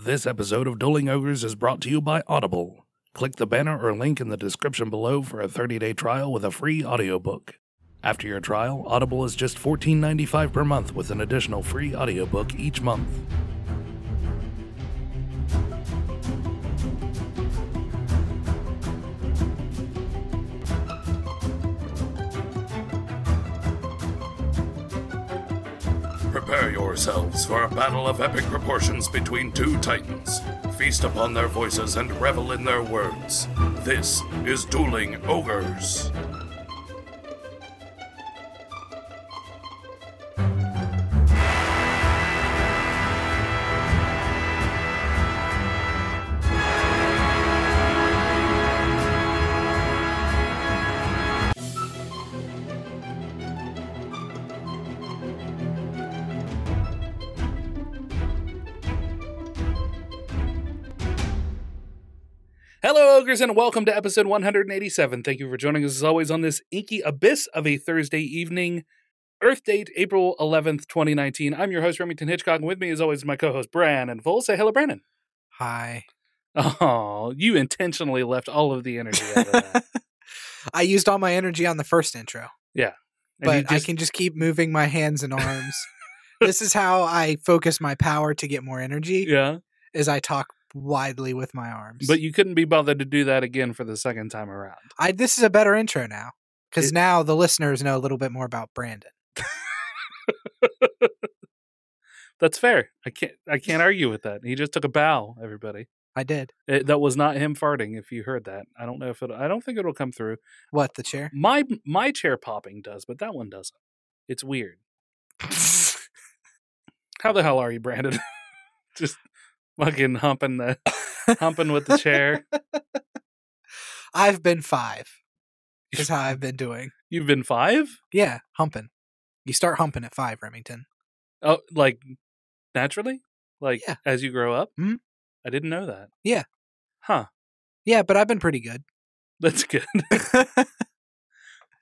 This episode of Dueling Ogres is brought to you by Audible. Click the banner or link in the description below for a 30-day trial with a free audiobook. After your trial, Audible is just $14.95 per month with an additional free audiobook each month. Prepare yourselves for a battle of epic proportions between two titans. Feast upon their voices and revel in their words. This is Dueling Ogres. Hello, Ogres, and welcome to episode 187. Thank you for joining us, as always, on this inky abyss of a Thursday evening. Earth date, April 11th, 2019. I'm your host, Remington Hitchcock, and with me, as always, my co-host, Brandon Full. Say hello, Brandon. Hi. Oh, you intentionally left all of the energy out of that. I used all my energy on the first intro. Yeah. But I can just keep moving my hands and arms. This is how I focus my power to get more energy. Yeah. Is I talk widely with my arms. But you couldn't be bothered to do that again for the second time around. This is a better intro now. Because now the listeners know a little bit more about Brandon. That's fair. I can't argue with that. He just took a bow, everybody. I did. That was not him farting, if you heard that. I don't know if I don't think it'll come through. What, the chair? My chair popping does, but that one doesn't. It's weird. How the hell are you, Brandon? Just fucking humping with the chair. I've been 5. Is how I've been doing. You've been 5? Yeah, humping. You start humping at 5, Remington. Oh, like naturally? Like yeah. As you grow up? Mm-hmm. I didn't know that. Yeah. Huh. Yeah, but I've been pretty good. That's good.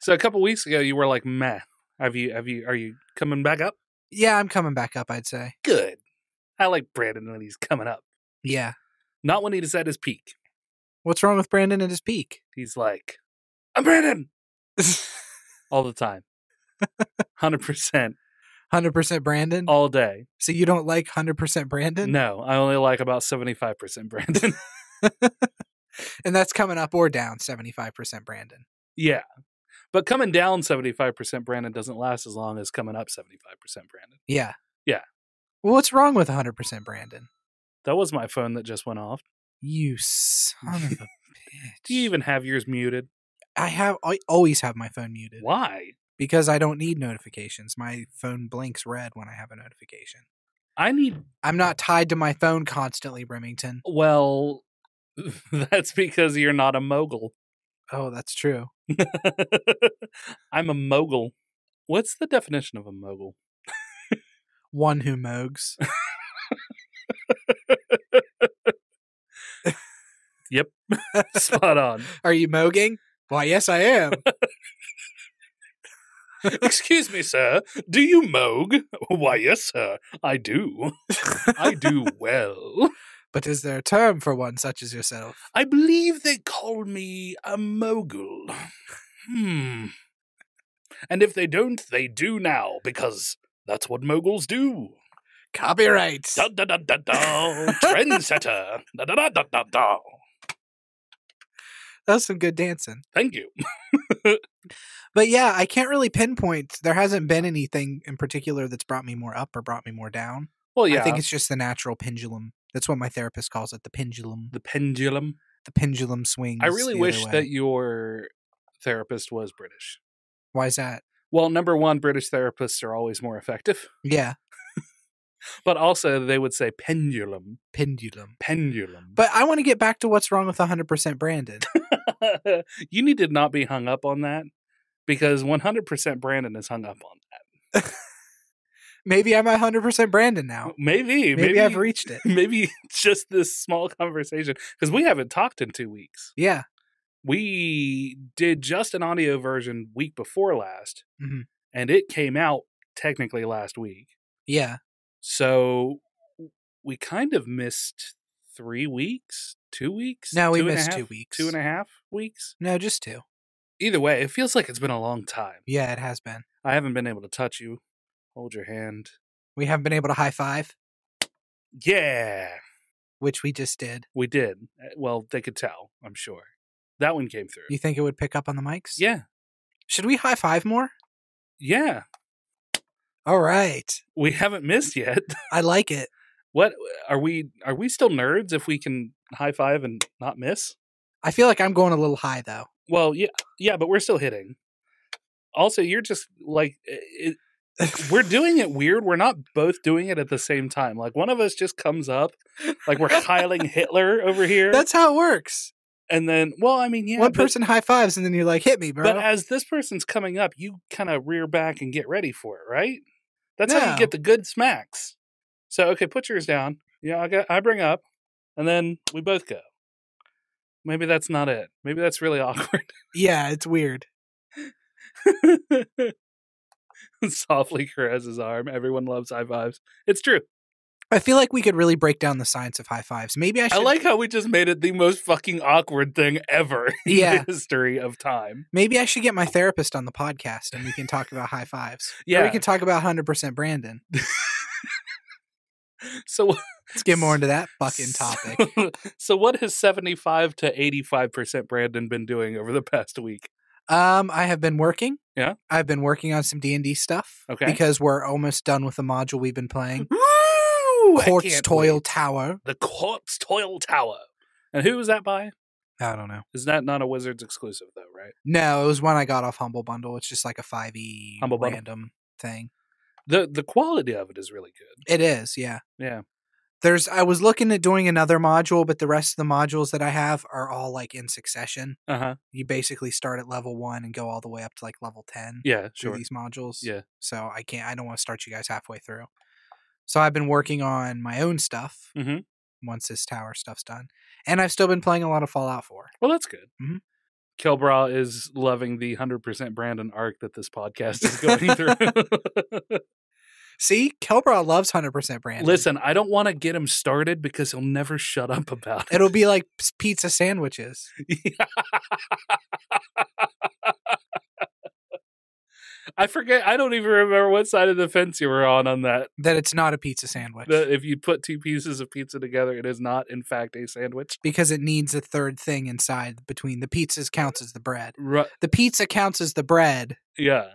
So a couple weeks ago, you were like, meh. Are you coming back up? Yeah, I'm coming back up, I'd say. Good. I like Brandon when he's coming up. Yeah. Not when he's at his peak. What's wrong with Brandon at his peak? He's like, I'm Brandon! All the time. 100%. 100% Brandon? All day. So you don't like 100% Brandon? No, I only like about 75% Brandon. And that's coming up or down 75% Brandon. Yeah. But coming down 75% Brandon doesn't last as long as coming up 75% Brandon. Yeah. Yeah. Well, what's wrong with 100% Brandon? That was my phone that just went off. You son of a bitch. Do you even have yours muted? I always have my phone muted. Why? Because I don't need notifications. My phone blinks red when I have a notification. I'm not tied to my phone constantly, Remington. Well, that's because you're not a mogul. Oh, that's true. I'm a mogul. What's the definition of a mogul? One who mogs. Yep. Spot on. Are you mogging? Why, yes, I am. Excuse me, sir. Do you moog? Why, yes, sir. I do. I do well. But is there a term for one such as yourself? I believe they call me a mogul. And if they don't, they do now, because that's what moguls do. Copyright. Da da da da da. Trendsetter. Da da da da da da. That was some good dancing. Thank you. But yeah, I can't really pinpoint. There hasn't been anything in particular that's brought me more up or brought me more down. Well, yeah. I think it's just the natural pendulum. That's what my therapist calls it, the pendulum. The pendulum? The pendulum swings. I really wish that your therapist was British. Why is that? Well, number one, British therapists are always more effective. Yeah. But also, they would say pendulum. Pendulum. Pendulum. But I want to get back to what's wrong with 100% Brandon. You need to not be hung up on that, because 100% Brandon is hung up on that. Maybe I'm 100% Brandon now. Maybe I've reached it. Maybe just this small conversation, because we haven't talked in 2 weeks. Yeah. We did just an audio version week before last, mm-hmm. and it came out technically last week. Yeah. So we kind of missed 3 weeks, 2 weeks. No, we missed 2 weeks, 2.5 weeks. No, just 2. Either way, it feels like it's been a long time. Yeah, it has been. I haven't been able to touch you, hold your hand. We haven't been able to high five. Yeah, which we just did. We did. Well, they could tell, I'm sure. That one came through. You think it would pick up on the mics? Yeah. Should we high five more? Yeah. All right. We haven't missed yet. I like it. What are we still nerds if we can high five and not miss? I feel like I'm going a little high though. Well, yeah, but we're still hitting. Also, you're just like we're doing it weird. We're not both doing it at the same time. Like one of us just comes up like we're Heiling Hitler over here. That's how it works. And then, well, I mean, yeah. One person high fives and then you're like, hit me, bro. But as this person's coming up, you kind of rear back and get ready for it, right? That's how you get the good smacks. So, okay, put yours down. Yeah, I bring up, and then we both go. Maybe that's not it. Maybe that's really awkward. Yeah, it's weird. Softly caress his arm. Everyone loves high fives. It's true. I feel like we could really break down the science of high fives. Maybe I should. I like how we just made it the most fucking awkward thing ever in the history of time. Maybe I should get my therapist on the podcast and we can talk about high fives. Yeah. Or we can talk about 100% Brandon. So let's get more into that fucking topic. So what has 75 to 85% Brandon been doing over the past week? I have been working. Yeah. I've been working on some D&D stuff. Okay. Because we're almost done with the module we've been playing. Quartz Toil Tower. The Quartz Toil Tower. And who was that by? I don't know. Is that not a Wizards exclusive, though, right? No, it was one I got off Humble Bundle. It's just like a 5e Humble random thing. The quality of it is really good. It is, yeah. Yeah. I was looking at doing another module, but the rest of the modules that I have are all like in succession. Uh-huh. You basically start at level 1 and go all the way up to like level 10. Yeah, sure. These modules. Yeah. So I don't want to start you guys halfway through. So I've been working on my own stuff once this tower stuff's done. And I've still been playing a lot of Fallout 4. Well, that's good. Mm-hmm. Kelbra is loving the 100% Brandon arc that this podcast is going through. See, Kelbra loves 100% Brandon. Listen, I don't want to get him started because he'll never shut up about it. It'll be like pizza sandwiches. I forget. I don't even remember what side of the fence you were on that. That it's not a pizza sandwich. That if you put two pieces of pizza together, it is not, in fact, a sandwich. Because it needs a third thing inside between the pizzas counts as the bread. Right. The pizza counts as the bread. Yeah.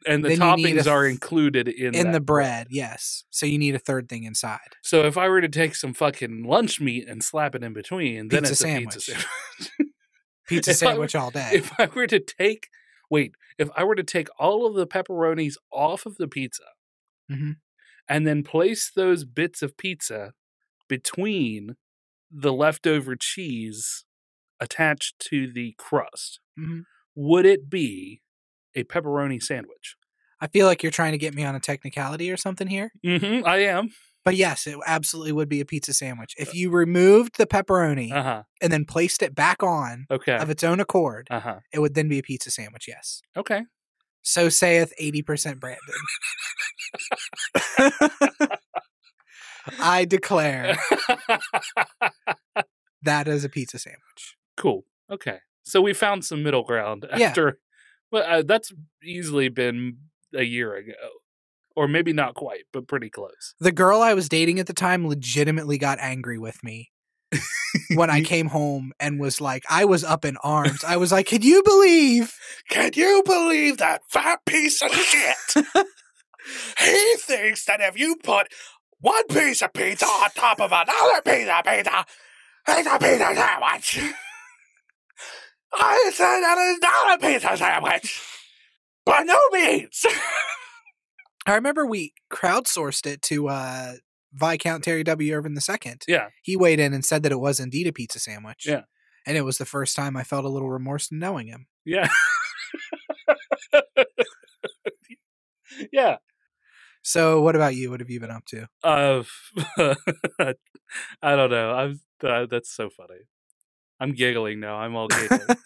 And the toppings are included in the bread, yes. So you need a third thing inside. So if I were to take some fucking lunch meat and slap it in between, then it's a pizza sandwich. Pizza sandwich all day. If I were to take all of the pepperonis off of the pizza and then place those bits of pizza between the leftover cheese attached to the crust, would it be a pepperoni sandwich? I feel like you're trying to get me on a technicality or something here. I am. But yes, it absolutely would be a pizza sandwich. If you removed the pepperoni and then placed it back on of its own accord, it would then be a pizza sandwich, yes. Okay. So saith 80% Brandon. I declare that is a pizza sandwich. Cool. Okay. So we found some middle ground after... Well, that's easily been a year ago. Or maybe not quite, but pretty close. The girl I was dating at the time legitimately got angry with me when I came home and was like, I was up in arms. I was like, can you believe that fat piece of shit? He thinks that if you put one piece of pizza on top of another piece of pizza, it's a pizza sandwich. I said that is not a pizza sandwich. By no means. I remember we crowdsourced it to Viscount Terry W. Irvin II. Yeah. He weighed in and said that it was indeed a pizza sandwich. Yeah. And it was the first time I felt a little remorse in knowing him. Yeah. Yeah. So what about you? What have you been up to? I don't know. That's so funny. I'm giggling now. I'm all giggling.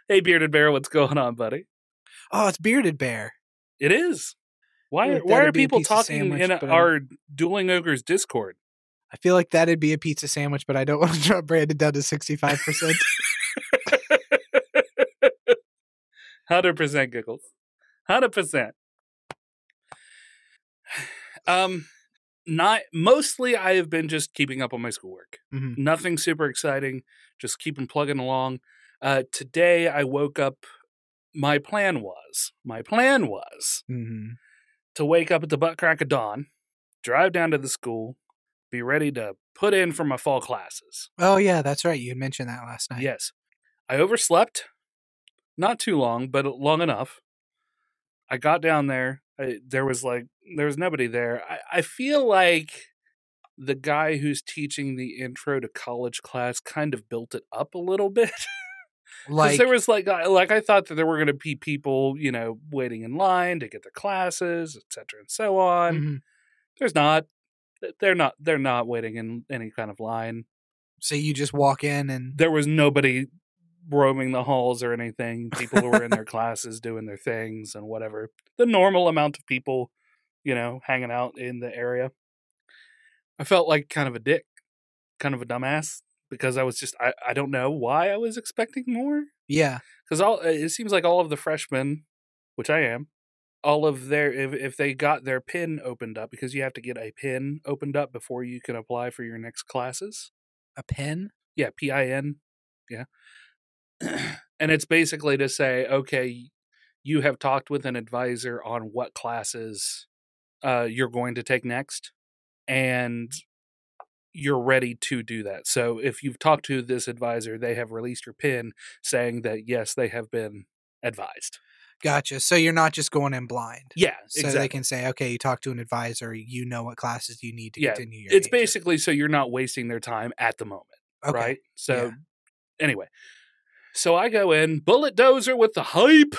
Hey, Bearded Bear, what's going on, buddy? Oh, it's Bearded Bear. It is. Why are people talking in our Dueling Ogres Discord? I feel like that'd be a pizza sandwich, but I don't want to drop Brandon down to 65%. 100% giggles. 100%. Mostly I have been just keeping up on my schoolwork. Mm-hmm. Nothing super exciting, just keeping plugging along. Today I woke up. My plan was mm-hmm. to wake up at the butt crack of dawn, drive down to the school, be ready to put in for my fall classes. Oh yeah, that's right. You had mentioned that last night. Yes. I overslept. Not too long, but long enough. I got down there. There was nobody there. I feel like the guy who's teaching the intro to college class kind of built it up a little bit. Because there was I thought that there were going to be people, waiting in line to get their classes, etc. and so on. Mm-hmm. There's not. They're not waiting in any kind of line. So you just walk in and there was nobody roaming the halls or anything. People who were in their classes doing their things and whatever. The normal amount of people, hanging out in the area. I felt like kind of a dick, kind of a dumbass, because I was just, I don't know why I was expecting more. Yeah. Because it seems like all of the freshmen, which I am, all of if they got their PIN opened up, because you have to get a PIN opened up before you can apply for your next classes. A PIN? Yeah, PIN. Yeah. And it's basically to say, okay, you have talked with an advisor on what classes you're going to take next, and you're ready to do that. So if you've talked to this advisor, they have released your PIN saying that, yes, they have been advised. Gotcha. So you're not just going in blind. Yeah, so exactly. They can say, okay, you talk to an advisor, you know what classes you need to continue your It's basically so you're not wasting their time at the moment, right? So anyway, so I go in, Bullet Dozer with the hype.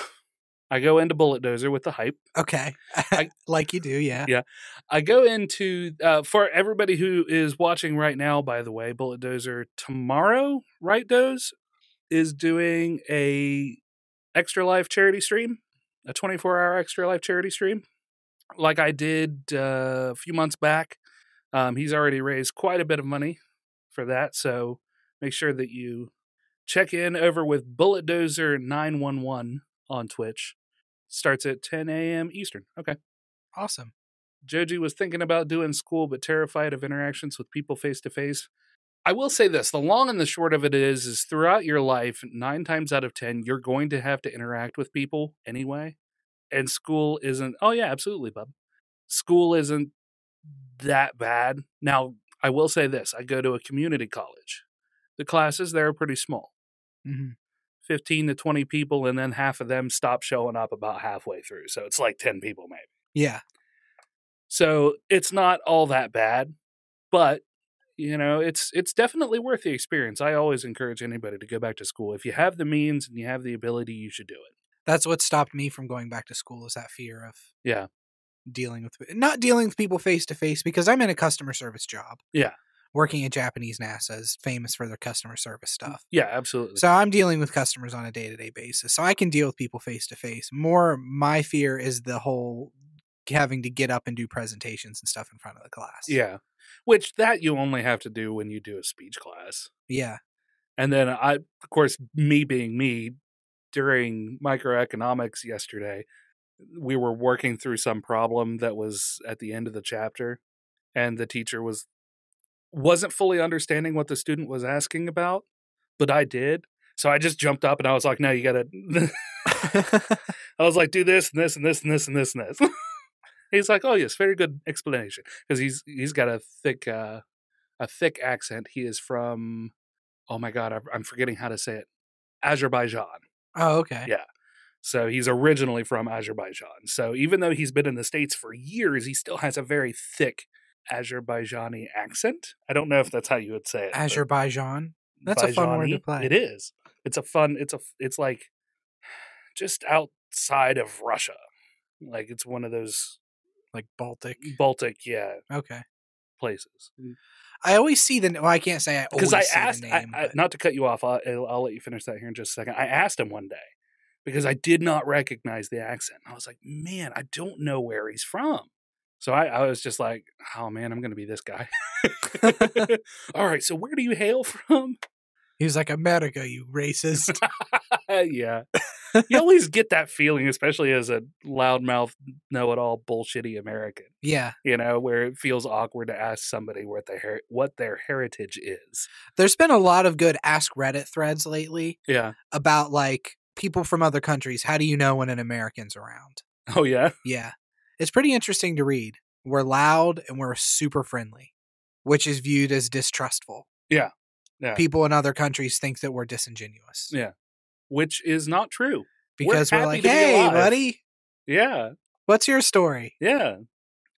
I go into Bullet Dozer with the hype. Okay. Like you do, yeah. Yeah. I go into, for everybody who is watching right now, by the way, Bullet Dozer tomorrow, right, Doze, is doing a Extra Life charity stream, a 24-hour Extra Life charity stream, like I did a few months back. He's already raised quite a bit of money for that, so make sure that you check in over with Bullet Dozer 911 on Twitch. Starts at 10 a.m. Eastern. Okay. Awesome. Joji was thinking about doing school, but terrified of interactions with people face to face. I will say this, the long and the short of it is throughout your life, 9 times out of 10, you're going to have to interact with people anyway. And school isn't, oh yeah, absolutely, bub. School isn't that bad. Now, I will say this, I go to a community college. The classes there are pretty small. Mm-hmm. 15 to 20 people, and then half of them stop showing up about halfway through. So it's like 10 people maybe. Yeah. So it's not all that bad, but it's definitely worth the experience. I always encourage anybody to go back to school. If you have the means and you have the ability, you should do it. That's what stopped me from going back to school, is that fear of not dealing with people face to face, because I'm in a customer service job. Yeah. Working at Japanese NASA is famous for their customer service stuff. Yeah, absolutely. So I'm dealing with customers on a day-to-day basis. So I can deal with people face-to-face. More my fear is the whole having to get up and do presentations and stuff in front of the class. Yeah. Which that you only have to do when you do a speech class. Yeah. And then of course, me being me, during microeconomics yesterday, we were working through some problem that was at the end of the chapter, and the teacher wasn't fully understanding what the student was asking about, but I did. So I just jumped up and I was like, no, you gotta, I was like, do this and this and this and this and this and this. He's like, oh yes, very good explanation. Because he's got a thick accent. He is from, oh my God, I'm forgetting how to say it. Azerbaijan. Oh, okay. Yeah. So he's originally from Azerbaijan. So even though he's been in the States for years, he still has a very thick Azerbaijani accent. I don't know if that's how you would say it. Azerbaijan. That's a fun word to play. It is. It's like just outside of Russia. Like it's one of those like Baltic, yeah. Okay. Places. I always see I can't say I always see the name. Not to cut you off, I'll let you finish that here in just a second. I asked him one day because I did not recognize the accent. I was like, man, I don't know where he's from. So I was just like, oh man, I'm going to be this guy. All right, so where do you hail from? He was like, America, you racist. Yeah. You always get that feeling, especially as a loudmouth, know-it-all, bullshitty American. Yeah. You know, where it feels awkward to ask somebody what their heritage is. There's been a lot of good Ask Reddit threads lately. Yeah. About, like, people from other countries. How do you know when an American's around? Oh, yeah? Yeah. It's pretty interesting to read. We're loud and we're super friendly, which is viewed as distrustful. Yeah. Yeah. People in other countries think that we're disingenuous. Yeah. Which is not true. Because we're like, hey, buddy. Yeah. What's your story? Yeah.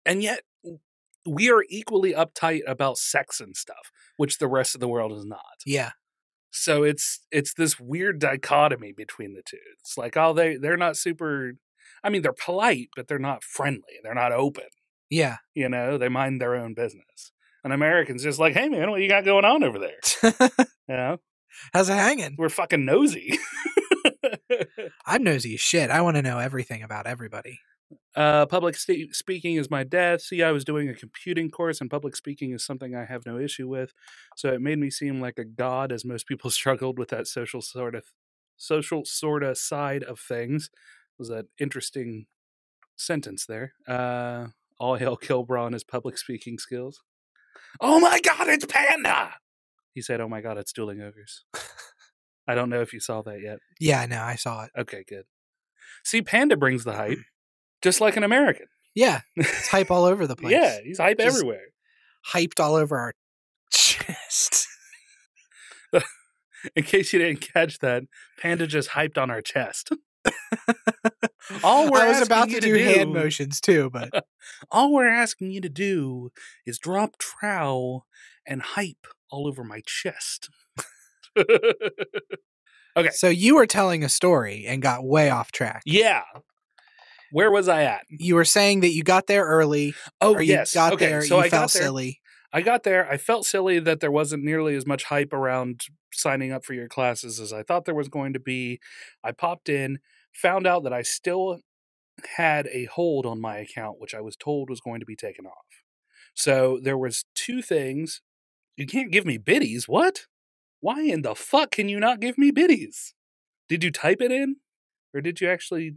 And yet, we are equally uptight about sex and stuff, which the rest of the world is not. Yeah. So it's this weird dichotomy between the two. It's like, oh, they're not super... I mean, they're polite, but they're not friendly. They're not open. Yeah. You know, they mind their own business. And Americans just like, hey, man, what you got going on over there? You know? How's it hanging? We're fucking nosy. I'm nosy as shit. I want to know everything about everybody. Public speaking is my death. See, I was doing a computing course, and public speaking is something I have no issue with. So it made me seem like a god, as most people struggled with that social sort of side of things. It was an interesting sentence there. All hail Kilbra and his public speaking skills. Oh my god, it's Panda! He said, oh my god, it's Dueling Ogres. I don't know if you saw that yet. Yeah, no, I saw it. Okay, good. See, Panda brings the hype, just like an American. Yeah, it's hype all over the place. Yeah, he's hype everywhere. Hyped all over our chest. In case you didn't catch that, Panda just hyped on our chest. I was about to do hand motions too, but all we're asking you to do is drop trowel and hype all over my chest. Okay. So you were telling a story and got way off track. Yeah. Where was I at? You were saying that you got there early. Oh, yes. You got there, so you felt silly. I got there. I felt silly that there wasn't nearly as much hype around signing up for your classes as I thought there was going to be. I popped in, found out that I still had a hold on my account, which I was told was going to be taken off. So there was two things. You can't give me biddies. What? Why in the fuck can you not give me biddies? Did you type it in? Or did you actually...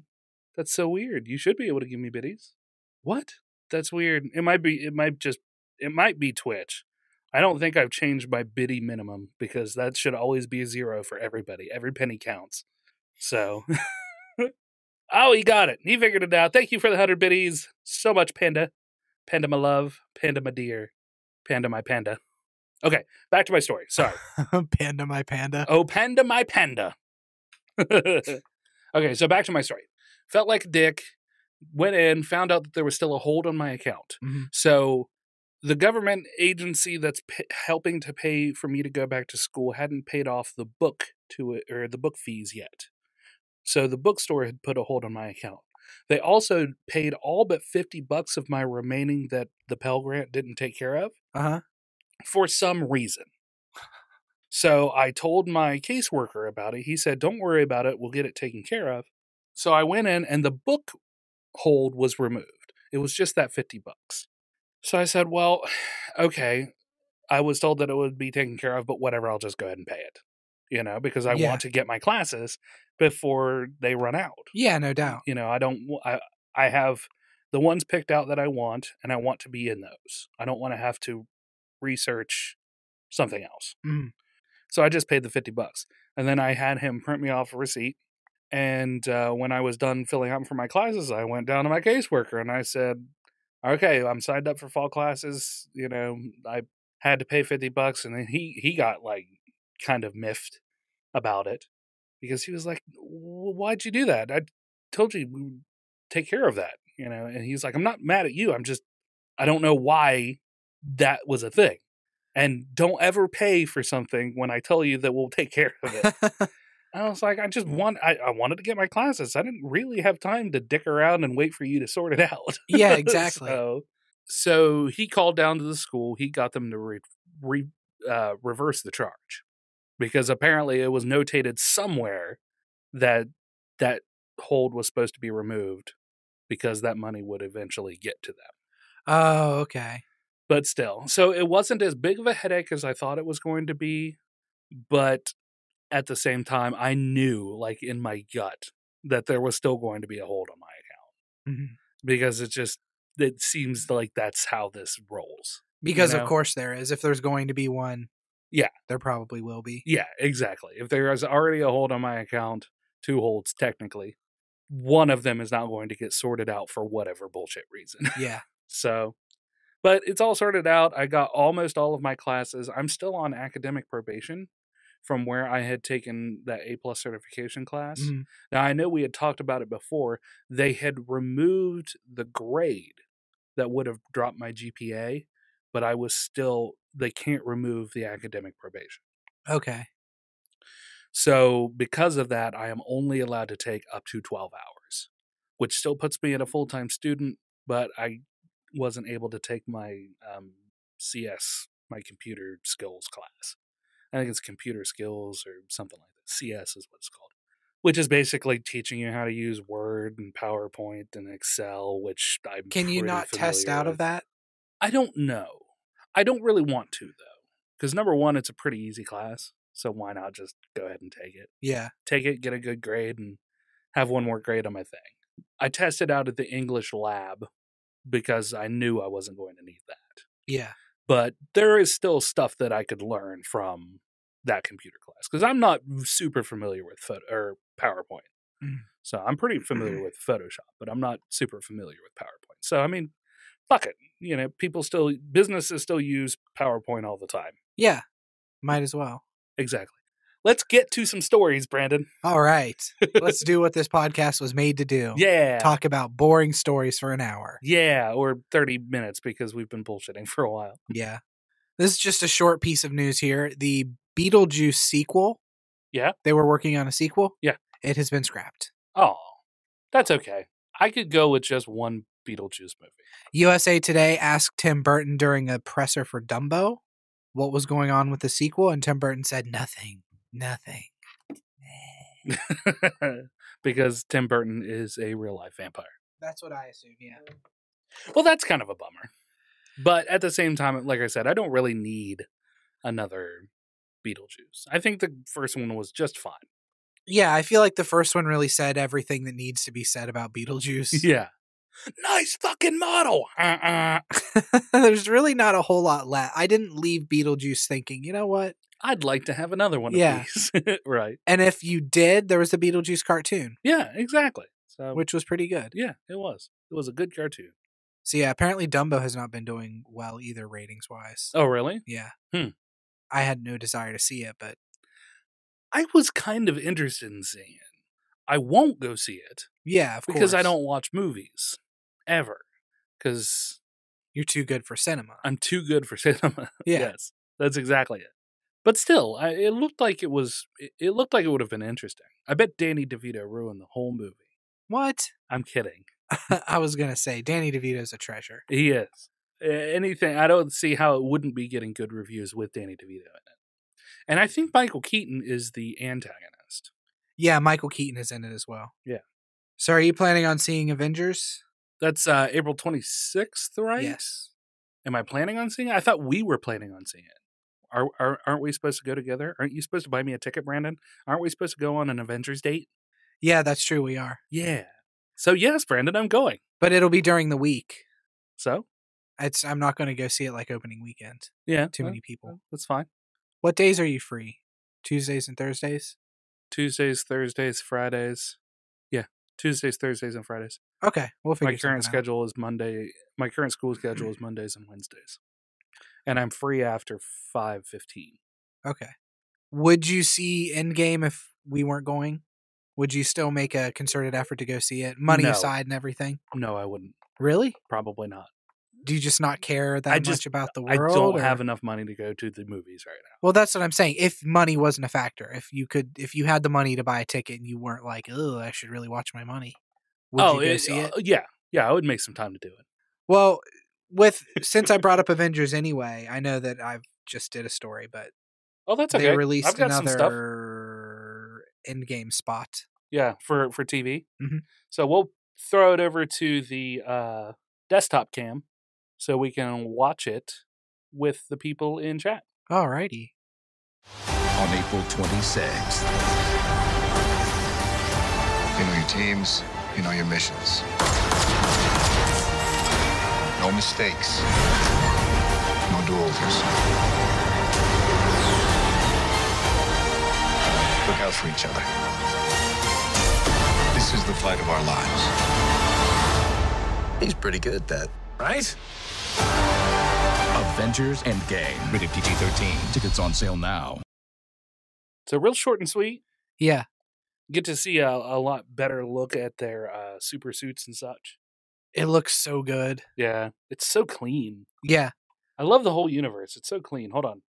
That's so weird. You should be able to give me biddies. What? That's weird. It might be Twitch. I don't think I've changed my biddy minimum because that should always be a 0 for everybody. Every penny counts. So... Oh, he got it. He figured it out. Thank you for the 100 biddies. So much, Panda. Panda, my love. Panda, my dear. Panda, my panda. Okay, back to my story. Sorry. Panda, my panda. Oh, Panda, my panda. Okay, so back to my story. Felt like a dick. Went in, found out that there was still a hold on my account. Mm-hmm. So the government agency that's helping to pay for me to go back to school hadn't paid off the book to it, or the book fees yet. So the bookstore had put a hold on my account. They also paid all but $50 of my remaining that the Pell Grant didn't take care of. Uh-huh. For some reason. So I told my caseworker about it. He said, don't worry about it. We'll get it taken care of. So I went in and the book hold was removed. It was just that $50. So I said, well, okay. I was told that it would be taken care of, but whatever, I'll just go ahead and pay it. You know, because I want to get my classes before they run out. Yeah, no doubt. You know, I have the ones picked out that I want, and I want to be in those. I don't want to have to research something else. Mm. So I just paid the $50. And then I had him print me off a receipt. And when I was done filling out for my classes, I went down to my caseworker and I said, okay, I'm signed up for fall classes. You know, I had to pay $50. And then he got like kind of miffed about it because he was like, why'd you do that? I told you we would take care of that, you know? And he's like, I'm not mad at you. I don't know why that was a thing. And don't ever pay for something when I tell you that we'll take care of it. I was like, I wanted to get my classes. I didn't really have time to dick around and wait for you to sort it out. Yeah, exactly. So he called down to the school. He got them to reverse the charge because apparently it was notated somewhere that hold was supposed to be removed because that money would eventually get to them. Oh, okay. But still. So it wasn't as big of a headache as I thought it was going to be. But at the same time, I knew, like, in my gut that there was still going to be a hold on my account. Mm-hmm. Because it seems like that's how this rolls. Because, of course, there is. If there's going to be one, there probably will be. Yeah, exactly. If there is already a hold on my account, 2 holds technically, one of them is not going to get sorted out for whatever bullshit reason. Yeah. So, but it's all sorted out. I got almost all of my classes. I'm still on academic probation from where I had taken that A+ certification class. Mm-hmm. Now, I know we had talked about it before. They had removed the grade that would have dropped my GPA, but I was still, they can't remove the academic probation. Okay. So because of that, I am only allowed to take up to 12 hours, which still puts me at a full-time student, but I wasn't able to take my CS, my computer skills class. I think it's computer skills or something like that. CS is what it's called, which is basically teaching you how to use Word and PowerPoint and Excel, which I'm Can you not test out of that? I don't know. I don't really want to, though, because number one, it's a pretty easy class, so why not just go ahead and take it? Yeah. Take it, get a good grade, and have one more grade on my thing. I tested out at the English lab because I knew I wasn't going to need that. Yeah. But there is still stuff that I could learn from that computer class because I'm not super familiar with PowerPoint. So I'm pretty familiar with Photoshop, but I'm not super familiar with PowerPoint. So, I mean, fuck it. You know, businesses still use PowerPoint all the time. Yeah. Might as well. Exactly. Let's get to some stories, Brandon. All right. Let's do what this podcast was made to do. Yeah. Talk about boring stories for an hour. Yeah, or 30 minutes because we've been bullshitting for a while. Yeah. This is just a short piece of news here. The Beetlejuice sequel. Yeah. They were working on a sequel. Yeah. It has been scrapped. Oh, that's okay. I could go with just one Beetlejuice movie. USA Today asked Tim Burton during a presser for Dumbo what was going on with the sequel, and Tim Burton said nothing. Because Tim Burton is a real-life vampire. That's what I assume, yeah. Well, that's kind of a bummer. But at the same time, like I said, I don't really need another Beetlejuice. I think the first one was just fine. Yeah, I feel like the first one really said everything that needs to be said about Beetlejuice. Yeah. Nice fucking model. There's really not a whole lot left. I didn't leave Beetlejuice thinking, you know what? I'd like to have another one of these. Right. And if you did, there was the Beetlejuice cartoon. Yeah, exactly. So, which was pretty good. Yeah, it was. It was a good cartoon. So yeah, apparently Dumbo has not been doing well either ratings-wise. Oh, really? Yeah. I had no desire to see it, but I was kind of interested in seeing it. I won't go see it. Yeah, of course. Because I don't watch movies. Ever. Because you're too good for cinema. I'm too good for cinema. Yeah. Yes. That's exactly it. But still, it looked like it was. It looked like it would have been interesting. I bet Danny DeVito ruined the whole movie. What? I'm kidding. I was gonna say Danny DeVito's a treasure. He is. Anything. I don't see how it wouldn't be getting good reviews with Danny DeVito in it. And I think Michael Keaton is the antagonist. Yeah, Michael Keaton is in it as well. Yeah. So, are you planning on seeing Avengers? That's April 26th, right? Yes. Am I planning on seeing it? I thought we were planning on seeing it. Aren't we supposed to go together? Aren't you supposed to buy me a ticket, Brandon? Aren't we supposed to go on an Avengers date? Yeah, that's true. We are. Yeah. So yes, Brandon, I'm going. But it'll be during the week. So? I'm not going to go see it like opening weekend. Yeah. Too many people. That's fine. What days are you free? Tuesdays and Thursdays? Tuesdays, Thursdays, Fridays. Yeah. Tuesdays, Thursdays, and Fridays. Okay. We'll figure My current schedule is Monday. My current school schedule is Mondays and Wednesdays. And I'm free after 5:15. Okay. Would you see Endgame if we weren't going? Would you still make a concerted effort to go see it? Money aside and everything? No, I wouldn't. Really? Probably not. Do you just not care that much about the world? I don't have enough money to go to the movies right now. Well, that's what I'm saying. If money wasn't a factor, if you had the money to buy a ticket and you weren't like, oh, I should really watch my money. Would you go see it? Yeah. Yeah, I would make some time to do it. Well, since I brought up Avengers anyway, I know that I've just did a story, but that's okay. They released another Endgame spot. Yeah, for TV. Mm-hmm. So we'll throw it over to the desktop cam so we can watch it with the people in chat. Alrighty. On April 26th. You know your teams, you know your missions. No mistakes. No do-overs. Look out for each other. This is the fight of our lives. He's pretty good at that, right? Avengers Endgame. Rated PG-13. Tickets on sale now. So real short and sweet. Yeah. Get to see a lot better look at their super suits and such. It looks so good. Yeah. It's so clean. Yeah. I love the whole universe. It's so clean. Hold on.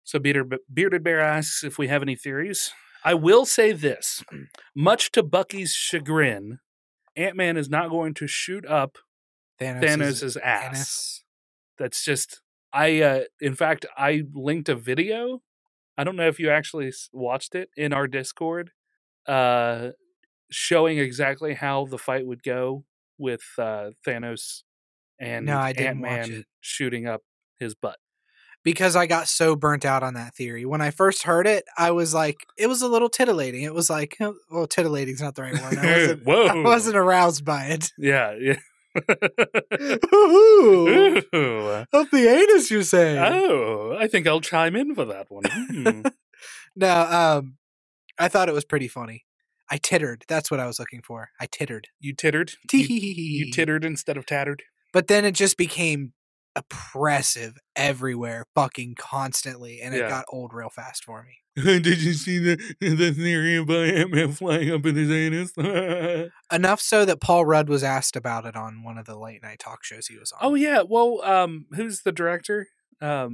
So Bearded Bear asks if we have any theories. I will say this. Much to Bucky's chagrin, Ant-Man is not going to shoot up Thanos' ass. That's just... in fact, I linked a video. I don't know if you actually watched it in our Discord, showing exactly how the fight would go with Thanos and Ant-Man shooting up his butt. Because I got so burnt out on that theory. When I first heard it, I was like, it was a little titillating. It was like, well, titillating's not the right word. I wasn't aroused by it. Yeah, yeah. Ooh. Of the anus, you're saying? Oh, I think I'll chime in for that one. No, I thought it was pretty funny. I tittered. That's what I was looking for. I tittered. You tittered? You tittered instead of tattered? But then it just became oppressive everywhere, fucking constantly, and it got old real fast for me. Did you see the theory about Ant-Man flying up in his anus? Enough so that Paul Rudd was asked about it on one of the late night talk shows he was on. Oh yeah, well, who's the director? Not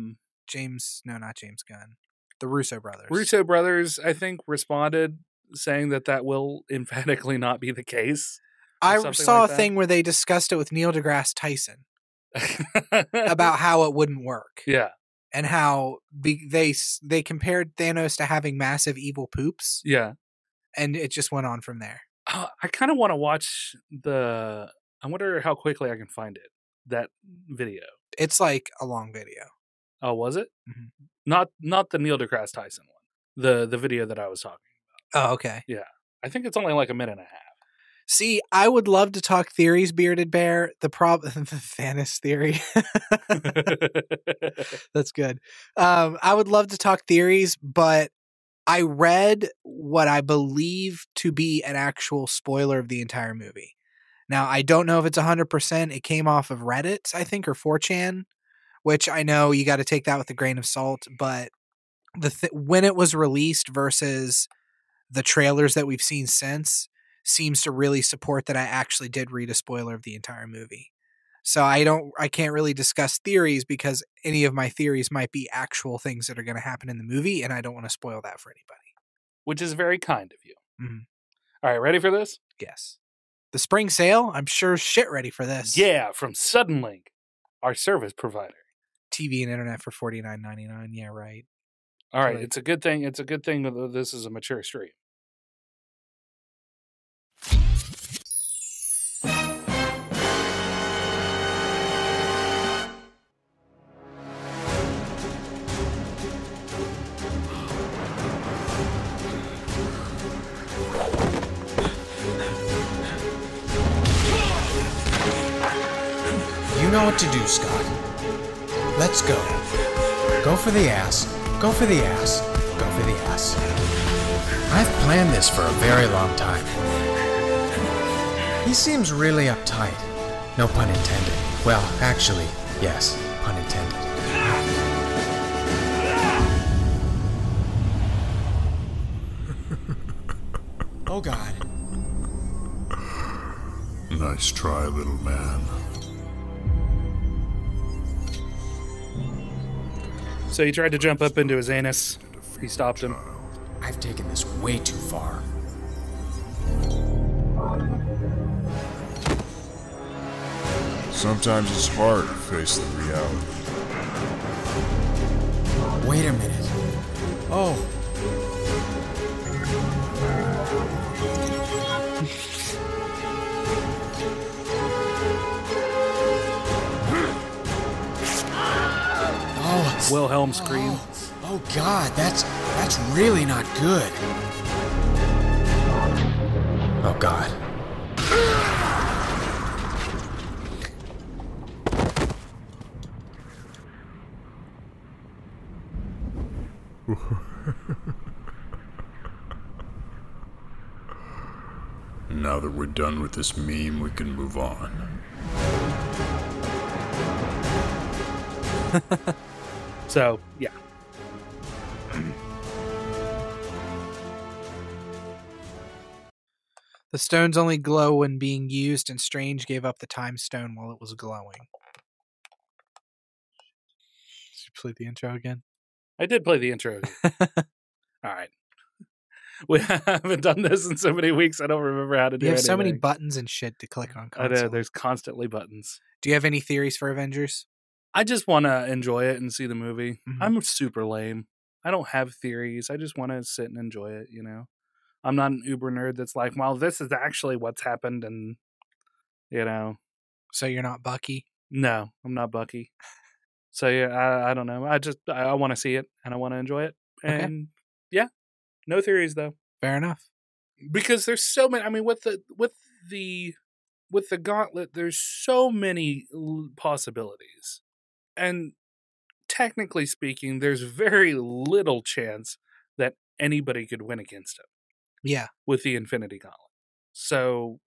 James Gunn. The Russo brothers. Russo brothers, I think, responded saying that will emphatically not be the case. I saw a thing where they discussed it with Neil deGrasse Tyson about how it wouldn't work. Yeah. And how they compared Thanos to having massive evil poops. Yeah. And it just went on from there. I kind of want to watch I wonder how quickly I can find it. That video. It's like a long video. Oh, was it? Mm-hmm. Not the Neil deGrasse Tyson one. The video that I was talking about. Oh, okay. Yeah. I think it's only like a minute and a half. See, I would love to talk theories, Bearded Bear. The Thanos theory. That's good. I would love to talk theories, but I read what I believe to be an actual spoiler of the entire movie. Now, I don't know if it's 100%. It came off of Reddit, I think, or 4chan, which I know you got to take that with a grain of salt, but when it was released versus the trailers that we've seen since seems to really support that I actually did read a spoiler of the entire movie. So I can't really discuss theories because any of my theories might be actual things that are going to happen in the movie, and I don't want to spoil that for anybody. Which is very kind of you. Mm-hmm. All right, ready for this? Yes. The spring sale, I'm sure shit ready for this. Yeah, from Suddenlink, our service provider. TV and internet for $49.99. Yeah, right. All right, it's a good thing. It's a good thing that this is a mature stream. You know what to do, Scott. Let's go. Go for the ass. Go for the ass. Go for the ass. I've planned this for a very long time. He seems really uptight. No pun intended. Well, actually, yes, pun intended. Oh, God. Nice try, little man. So he tried to jump up into his anus. He stopped him. I've taken this way too far. Sometimes it's hard to face the reality. Wait a minute. Oh. Wilhelm scream. Oh God, that's really not good. Oh God. Now that we're done with this meme, we can move on. So, yeah. The stones only glow when being used, and Strange gave up the time stone while it was glowing. Did you play the intro again? I did play the intro again. All right. We haven't done this in so many weeks, I don't remember how to do it. You have so many buttons and shit to click on I console. know, there's constantly buttons. Do you have any theories for Avengers? I just want to enjoy it and see the movie. Mhm. I'm super lame. I don't have theories. I just want to sit and enjoy it, you know? I'm not an uber nerd that's like, well, this is actually what's happened, and, you know. So you're not Bucky? No, I'm not Bucky. So, yeah, I don't know. I want to see it, and I want to enjoy it. And, yeah, no theories, though. Fair enough. Because there's so many, I mean, with the gauntlet, there's so many possibilities. And technically speaking, there's very little chance that anybody could win against him Yeah. with the Infinity Gauntlet. So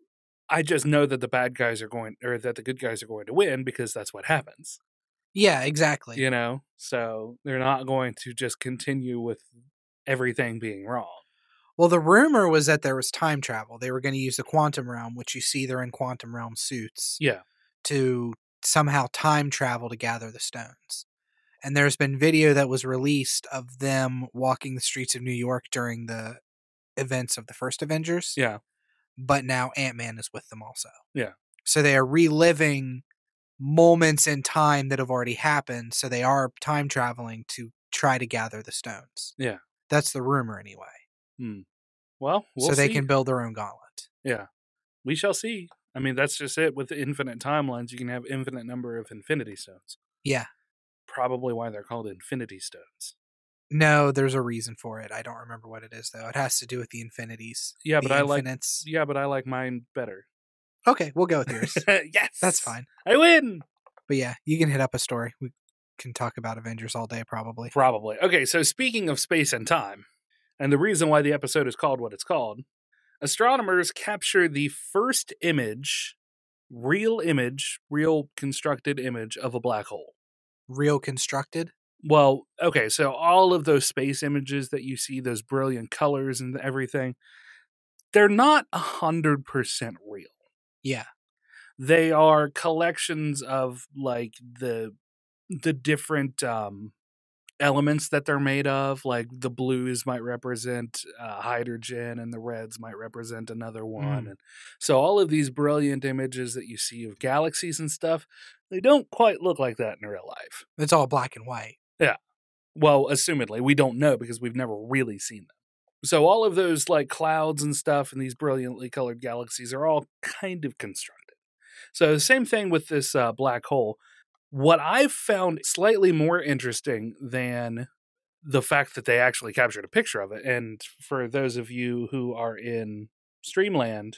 I just know that the bad guys are going, or that the good guys are going to win, because that's what happens. Yeah, exactly. You know? So they're not going to just continue with everything being wrong. Well, the rumor was that there was time travel. They were going to use the quantum realm, which you see they're in quantum realm suits, Yeah. to somehow time travel to gather the stones. And there's been video that was released of them walking the streets of New York during the events of the first Avengers. Yeah. But now Ant-Man is with them also. Yeah. So they are reliving moments in time that have already happened. So they are time traveling to try to gather the stones. Yeah. That's the rumor anyway. Well, we'll so they see. can build their own gauntlet. Yeah. We shall see. I mean, that's just it. With infinite timelines, you can have infinite number of Infinity Stones. Yeah. Probably why they're called Infinity Stones. No, there's a reason for it. I don't remember what it is though. It has to do with the infinities. Yeah, the but infinites. I like mine better. Okay, we'll go with yours. Yes, That's fine. I win. But yeah, you can hit up a story. We can talk about Avengers all day, probably. Probably. Okay, so speaking of space and time, and the reason why the episode is called what it's called, astronomers capture the first real constructed image of a black hole. Real constructed? Well, okay, so all of those space images that you see, those brilliant colors and everything, they're not 100% real. Yeah. They are collections of like the different elements that they're made of. Like the blues might represent hydrogen, and the reds might represent another one. And so all of these brilliant images that you see of galaxies and stuff, they don't quite look like that in real life. It's all black and white. Yeah. Well, assumedly, we don't know because we've never really seen them. So all of those like clouds and stuff and these brilliantly colored galaxies are all kind of constructed. So the same thing with this black hole. What I've found slightly more interesting than the fact that they actually captured a picture of it, and for those of you who are in Streamland,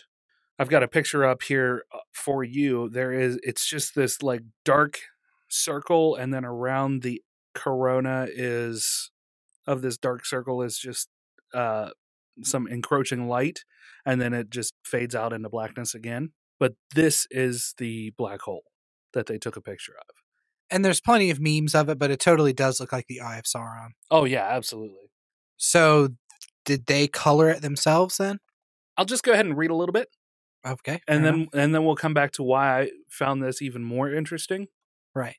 I've got a picture up here for you. It's just this like dark circle, and then around the corona of this dark circle is just some encroaching light, and then it just fades out into blackness again. But this is the black hole that they took a picture of. And there's plenty of memes of it, but it totally does look like the Eye of Sauron. Oh, yeah, absolutely. So did they color it themselves then? I'll just go ahead and read a little bit. Okay. And then we'll come back to why I found this even more interesting. Right.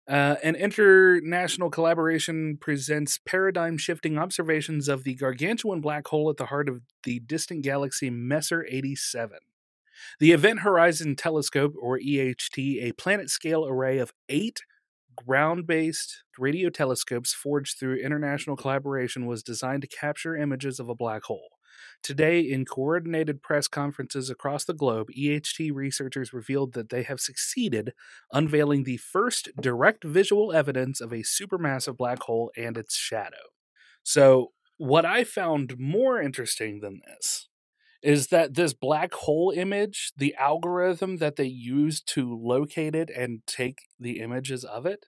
An international collaboration presents paradigm-shifting observations of the gargantuan black hole at the heart of the distant galaxy Messier 87. The Event Horizon Telescope, or EHT, a planet-scale array of 8 ground-based radio telescopes forged through international collaboration, was designed to capture images of a black hole. Today, in coordinated press conferences across the globe, EHT researchers revealed that they have succeeded unveiling the first direct visual evidence of a supermassive black hole and its shadow. So, what I found more interesting than this is that this black hole image, the algorithm that they used to locate it and take the images of it,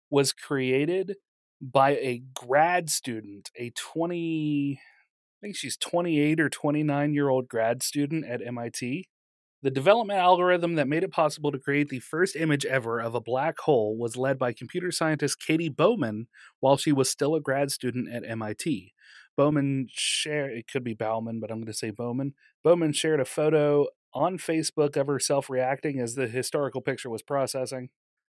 was created by a grad student, I think she's 28 or 29-year-old grad student at MIT. The development algorithm that made it possible to create the first image ever of a black hole was led by computer scientist Katie Bowman while she was still a grad student at MIT. It could be Bauman, but I'm going to say Bowman. Bowman shared a photo on Facebook of herself reacting as the historical picture was processing.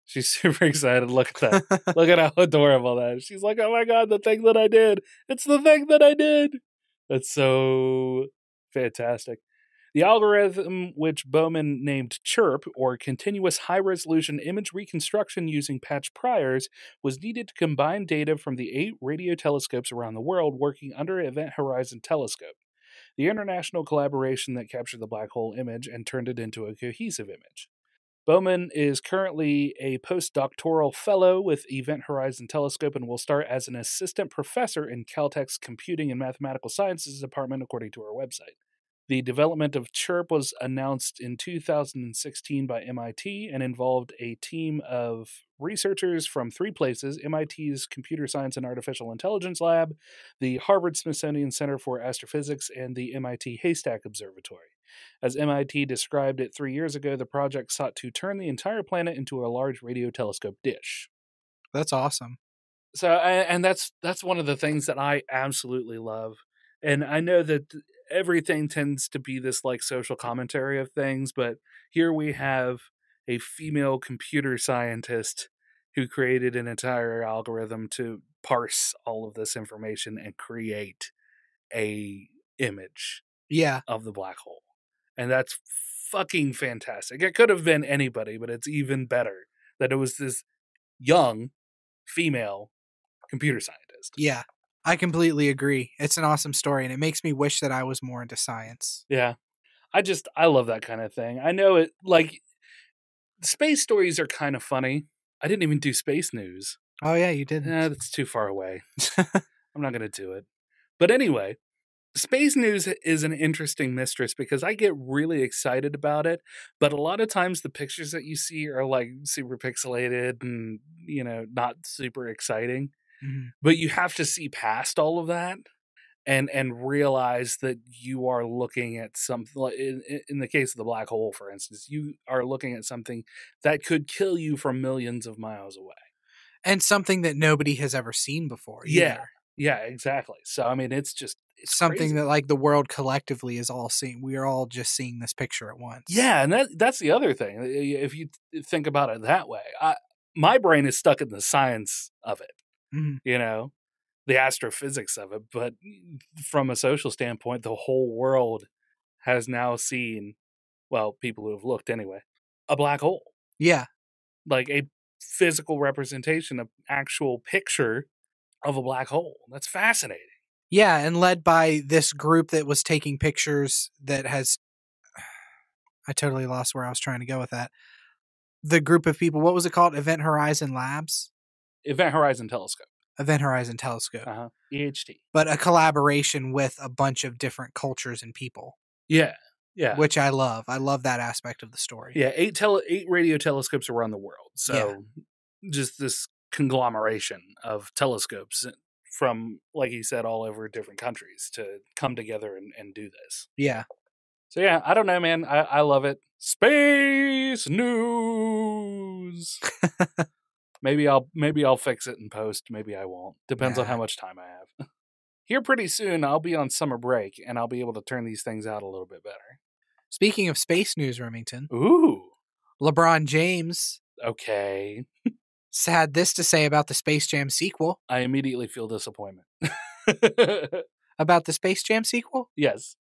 She's super excited. Look at that. Look at how adorable that is. She's like, oh my God, the thing that I did. It's the thing that I did. That's so fantastic. The algorithm, which Bowman named CHIRP, or Continuous High-Resolution Image Reconstruction using patch priors, was needed to combine data from the 8 radio telescopes around the world working under Event Horizon Telescope, the international collaboration that captured the black hole image and turned it into a cohesive image. Bowman is currently a postdoctoral fellow with Event Horizon Telescope and will start as an assistant professor in Caltech's Computing and Mathematical Sciences Department, according to her website. The development of CHIRP was announced in 2016 by MIT and involved a team of researchers from 3 places: MIT's Computer Science and Artificial Intelligence Lab, the Harvard-Smithsonian Center for Astrophysics, and the MIT Haystack Observatory. As MIT described it 3 years ago, the project sought to turn the entire planet into a large radio telescope dish. That's awesome. So, and that's one of the things that I absolutely love. And I know that everything tends to be this like social commentary of things, but here we have a female computer scientist who created an entire algorithm to parse all of this information and create a image of the black hole. And that's fucking fantastic. It could have been anybody, but it's even better that it was this young female computer scientist. Yeah. I completely agree. It's an awesome story, and it makes me wish that I was more into science. Yeah. I love that kind of thing. I know it, like, space stories are kind of funny. I didn't even do space news. Oh, yeah, you didn't. That's too far away. I'm not going to do it. But anyway, space news is an interesting mistress because I get really excited about it, but a lot of times the pictures that you see are, like, super pixelated and, not super exciting. Mm-hmm. But you have to see past all of that and realize that you are looking at something, in the case of the black hole, for instance, you are looking at something that could kill you from millions of miles away. And something that nobody has ever seen before. Yeah. Yeah, exactly. So, I mean, it's something crazy. that, like, the world collectively is all seeing. We are all just seeing this picture at once. Yeah, and that's the other thing. If you think about it that way, my brain is stuck in the science of it. Mm-hmm. The astrophysics of it, but from a social standpoint, the whole world has now seen, well, people who have looked anyway, a black hole. Yeah. Like a physical representation, an actual picture of a black hole. That's fascinating. Yeah, and led by this group that was taking pictures that has... I totally lost where I was trying to go with that. The group of people, what was it called? Event Horizon Labs? Event Horizon Telescope. Event Horizon Telescope. EHT. But a collaboration with a bunch of different cultures and people. Yeah. Yeah. Which I love. I love that aspect of the story. Yeah, 8 radio telescopes around the world. So just this conglomeration of telescopes from, like you said, all over different countries to come together and do this. Yeah. So yeah, I don't know, man. I love it. Space news. Maybe I'll fix it in post. Maybe I won't. Depends on how much time I have. Here pretty soon, I'll be on summer break, and I'll be able to turn these things out a little bit better. Speaking of space news, Remington. Ooh. LeBron James. Okay. Had this to say about the Space Jam sequel. I immediately feel disappointment. About the Space Jam sequel? Yes.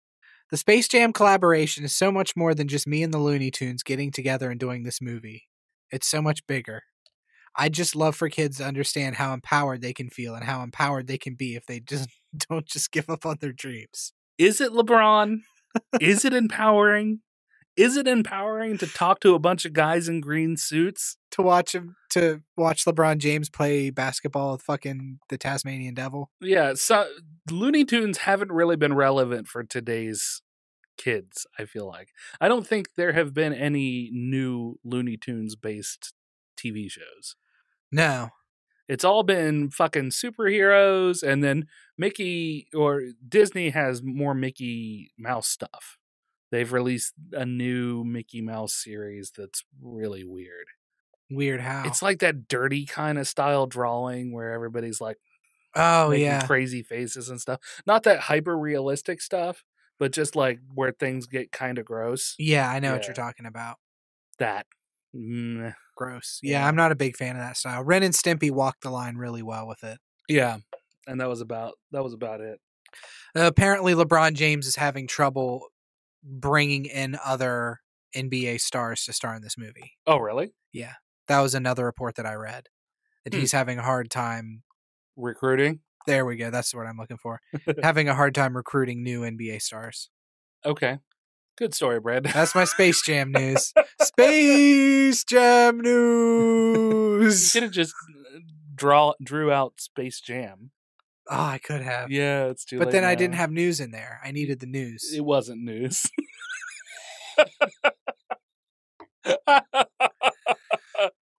The Space Jam collaboration is so much more than just me and the Looney Tunes getting together and doing this movie. It's so much bigger. I just love for kids to understand how empowered they can feel and how empowered they can be if they just don't just give up on their dreams. Is it LeBron? Is it empowering? Is it empowering to talk to a bunch of guys in green suits? To watch LeBron James play basketball with fucking the Tasmanian Devil. Yeah, so Looney Tunes haven't really been relevant for today's kids, I feel like. I don't think there have been any new Looney Tunes based TV shows. No. It's all been fucking superheroes, and then Mickey or Disney has more Mickey Mouse stuff. They've released a new Mickey Mouse series that's really weird. Weird how? It's like that dirty kind of style drawing where everybody's like oh making yeah, crazy faces and stuff. Not that hyper realistic stuff, but just like where things get kind of gross. yeah. I know what Yeah. you're talking about. That. Gross. Yeah, I'm not a big fan of that style. Ren and Stimpy walked the line really well with it. Yeah. And that was about it. Apparently, LeBron James is having trouble bringing in other NBA stars to star in this movie. Oh, really? Yeah, that was another report that I read. That he's having a hard time. Recruiting? There we go. That's what I'm looking for. Having a hard time recruiting new NBA stars. Okay. Good story, Brad. That's my Space Jam news. Space Jam You news. could have just drew out Space Jam. Oh, I could have. Yeah, it's too But late then I now. didn't have news in there. I needed the news. It wasn't news. All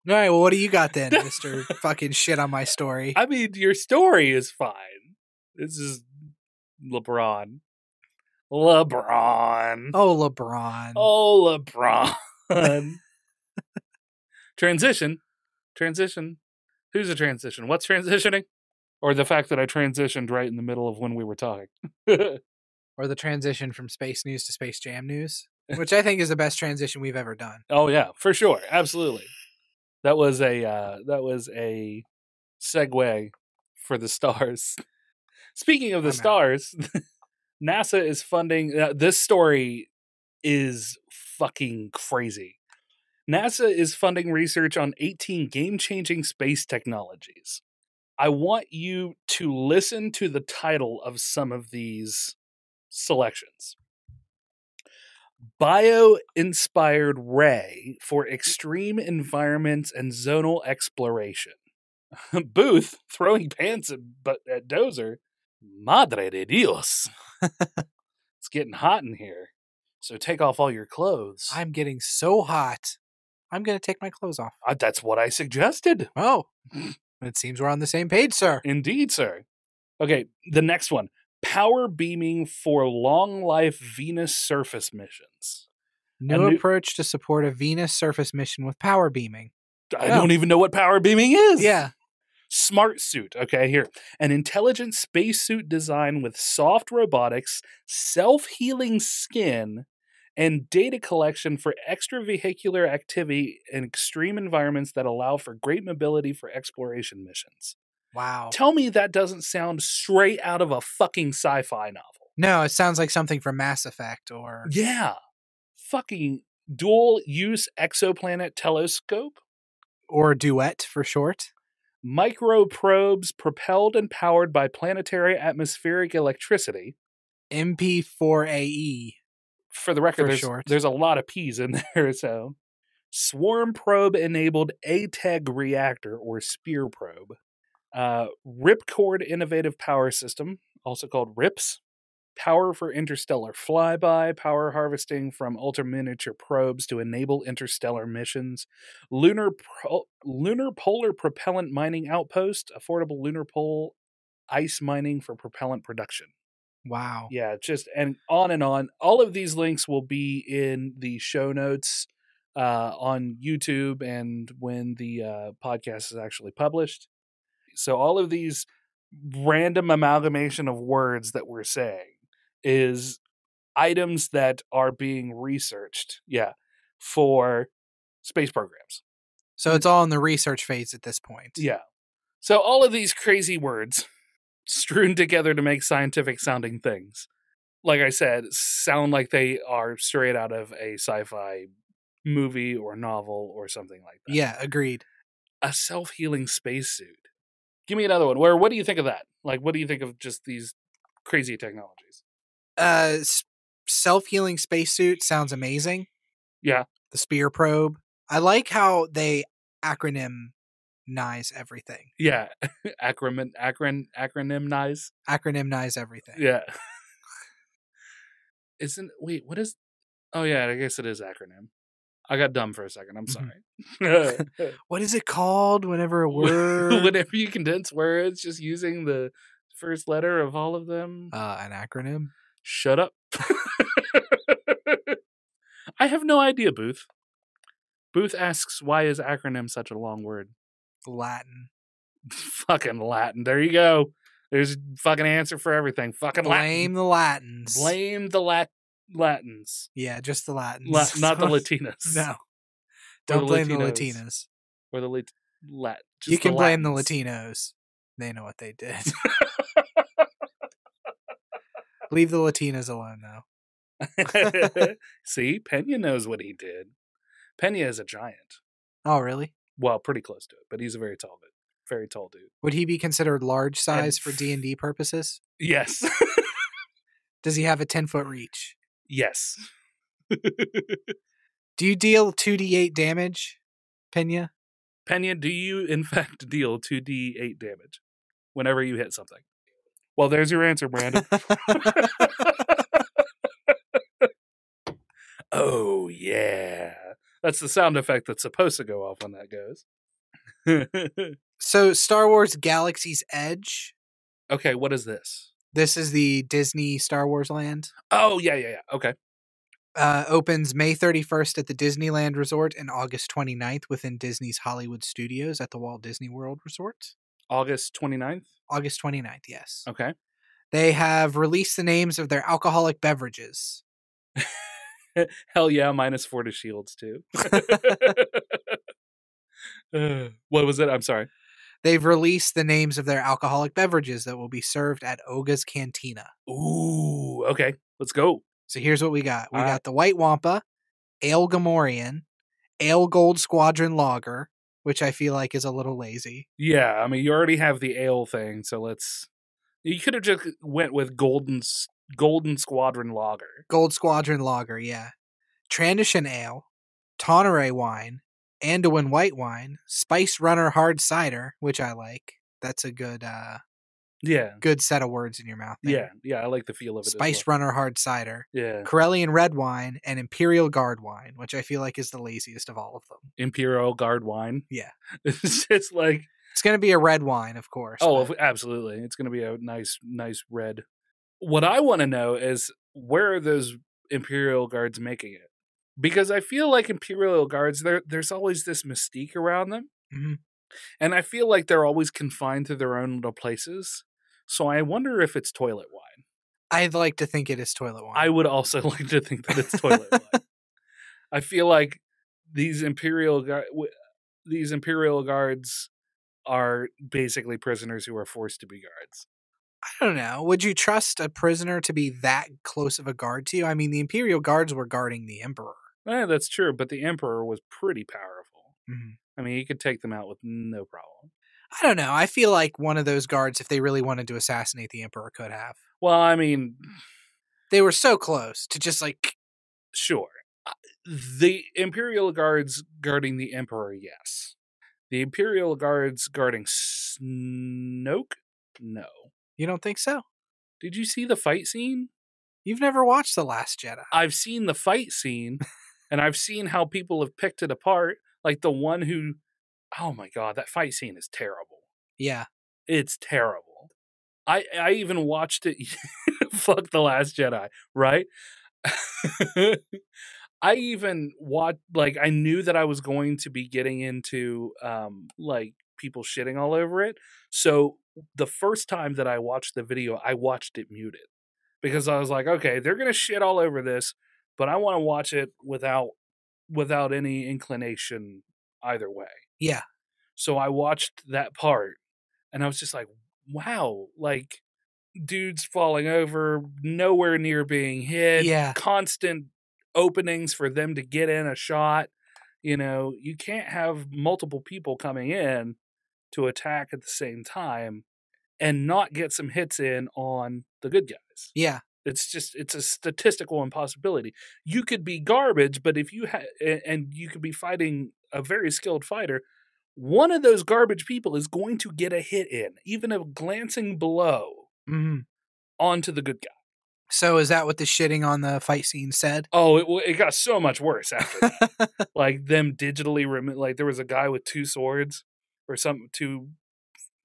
right, well, what do you got then, Mr. fucking shit on my story? I mean, your story is fine. This is LeBron. LeBron. Oh, LeBron. Oh, LeBron. Transition. Who's a transition? What's transitioning? Or the fact that I transitioned right in the middle of when we were talking. Or the transition from Space News to Space Jam News, which I think is the best transition we've ever done. Oh yeah, for sure, absolutely. That was a segue for the stars. Speaking of the I'm out. stars, NASA is funding. This story is fucking crazy. NASA is funding research on 18 game-changing space technologies. I want you to listen to the title of some of these selections. Bio-inspired ray for extreme environments and zonal exploration. Booth throwing pants at Dozer. Madre de Dios. It's getting hot in here. So take off all your clothes. I'm getting so hot. I'm going to take my clothes off. That's what I suggested. Oh, it seems we're on the same page, sir. Indeed, sir. Okay, the next one. Power beaming for long life Venus surface missions. New approach to support a Venus surface mission with power beaming. I don't even know what power beaming is. Yeah. Smart suit. Okay, here. An intelligent spacesuit design with soft robotics, self-healing skin, and data collection for extravehicular activity in extreme environments that allow for great mobility for exploration missions. Wow. Tell me that doesn't sound straight out of a fucking sci-fi novel. No, it sounds like something from Mass Effect or... Yeah. Fucking dual-use exoplanet telescope. Or Duet for short. Microprobes propelled and powered by planetary atmospheric electricity. MP4AE. For the record, For short. there's a lot of P's in there, so. Swarm probe-enabled ATEG reactor, or spear probe. Ripcord Innovative Power System, also called RIPS. Power for interstellar flyby, power harvesting from ultra-miniature probes to enable interstellar missions. Lunar Polar Propellant Mining Outpost, affordable lunar pole ice mining for propellant production. Wow. Yeah, just and on. All of these links will be in the show notes on YouTube and when the podcast is actually published. So all of these random amalgamation of words that we're saying is items that are being researched, for space programs. So it's all in the research phase at this point. Yeah. So all of these crazy words strewn together to make scientific sounding things, like I said, sound like they are straight out of a sci-fi movie or novel or something like that. Yeah, agreed. A self-healing spacesuit. Give me another one. What do you think of that? Like, what do you think of just these crazy technologies? Self-healing spacesuit sounds amazing. Yeah. The spear probe. I like how they acronym-nize everything. Yeah. Acronymize. Acronym-nize everything. Yeah. Wait, what is... Oh, yeah, I guess it is acronym. I got dumb for a second. I'm sorry. What is it called whenever a word... Whenever you condense words, just using the first letter of all of them. an acronym? Shut up. I have no idea, Booth. Booth asks, why is acronym such a long word? Latin. Fucking Latin. There you go. There's a fucking answer for everything. Fucking Blame Latin. the Latins. Blame the Latins. Yeah, just the Latins. Not the Latinas. No. Don't blame the Latinos. Latinas. Or the You can blame the Latins. Latinos. They know what they did. Leave the Latinas alone, though. See, Pena knows what he did. Pena is a giant. Oh, really? Well, pretty close to it, but he's a very tall dude. Would he be considered large size for D&D purposes? Yes. Does he have a 10-foot reach? Yes. Do you deal 2d8 damage, Pena? Pena, do you in fact deal 2d8 damage whenever you hit something? Well, there's your answer, Brandon. Oh, yeah. That's the sound effect that's supposed to go off when that goes. So, Star Wars Galaxy's Edge. Okay, what is this? This is the Disney Star Wars land. Oh, yeah. Okay. Opens May 31st at the Disneyland Resort and August 29th within Disney's Hollywood Studios at the Walt Disney World Resort. August 29th? August 29th, yes. Okay. They have released the names of their alcoholic beverages. Hell yeah, -4 to shields, too. What was it? I'm sorry. They've released the names of their alcoholic beverages that will be served at Oga's Cantina. Ooh, okay. Let's go. So here's what we got. We All got right. the White Wampa, Ale Gamorrean, Ale Gold Squadron Lager, which I feel like is a little lazy. Yeah, I mean, you already have the ale thing, so let's... You could have just went with Golden Squadron Lager. Gold Squadron Lager, yeah. Trandoshan Ale, Tonneray Wine, Anduin White Wine, Spice Runner Hard Cider, which I like. That's a good Yeah. good set of words in your mouth there. Yeah, I like the feel of it. Spice as well. Runner Hard Cider, Yeah. Corellian Red Wine, and Imperial Guard Wine, which I feel like is the laziest of all of them. Imperial Guard wine. Yeah. It's just like... It's going to be a red wine, of course. Oh, but absolutely. It's going to be a nice red. What I want to know is, where are those Imperial Guards making it? Because I feel like Imperial Guards, there's always this mystique around them. Mhm. And I feel like they're always confined to their own little places. So I wonder if it's toilet wine. I'd like to think it is toilet wine. I would also like to think that it's toilet wine. I feel like these Imperial Guards are basically prisoners who are forced to be guards. I don't know. Would you trust a prisoner to be that close of a guard to you? I mean, the Imperial Guards were guarding the Emperor. That's true, but the Emperor was pretty powerful. Mhm. I mean, he could take them out with no problem. I don't know. I feel like one of those guards, if they really wanted to assassinate the Emperor, could have. Well, I mean, They were so close to just like... sure. The Imperial Guards guarding the Emperor, yes. The Imperial Guards guarding Snoke? No. You don't think so? Did you see the fight scene? You've never watched The Last Jedi. I've seen the fight scene, and I've seen how people have picked it apart. Like the one who... Oh my god, that fight scene is terrible. Yeah. It's terrible. I even watched it. Fuck The Last Jedi, right? I even watched, like, I knew that I was going to be getting into, like, people shitting all over it. So the first time that I watched the video, I watched it muted. Because I was like, okay, they're going to shit all over this, but I want to watch it without any inclination either way. Yeah. So I watched that part, and I was just like, wow, like, dudes falling over, nowhere near being hit, Yeah. constant openings for them to get in a shot. You know, you can't have multiple people coming in to attack at the same time and not get some hits in on the good guys. Yeah. It's a statistical impossibility. You could be garbage, but if you and you could be fighting a very skilled fighter, one of those garbage people is going to get a hit in, even a glancing blow onto the good guy. So is that what the shitting on the fight scene said? Oh, it got so much worse after that. Like them digitally like there was a guy with 2 swords or something, 2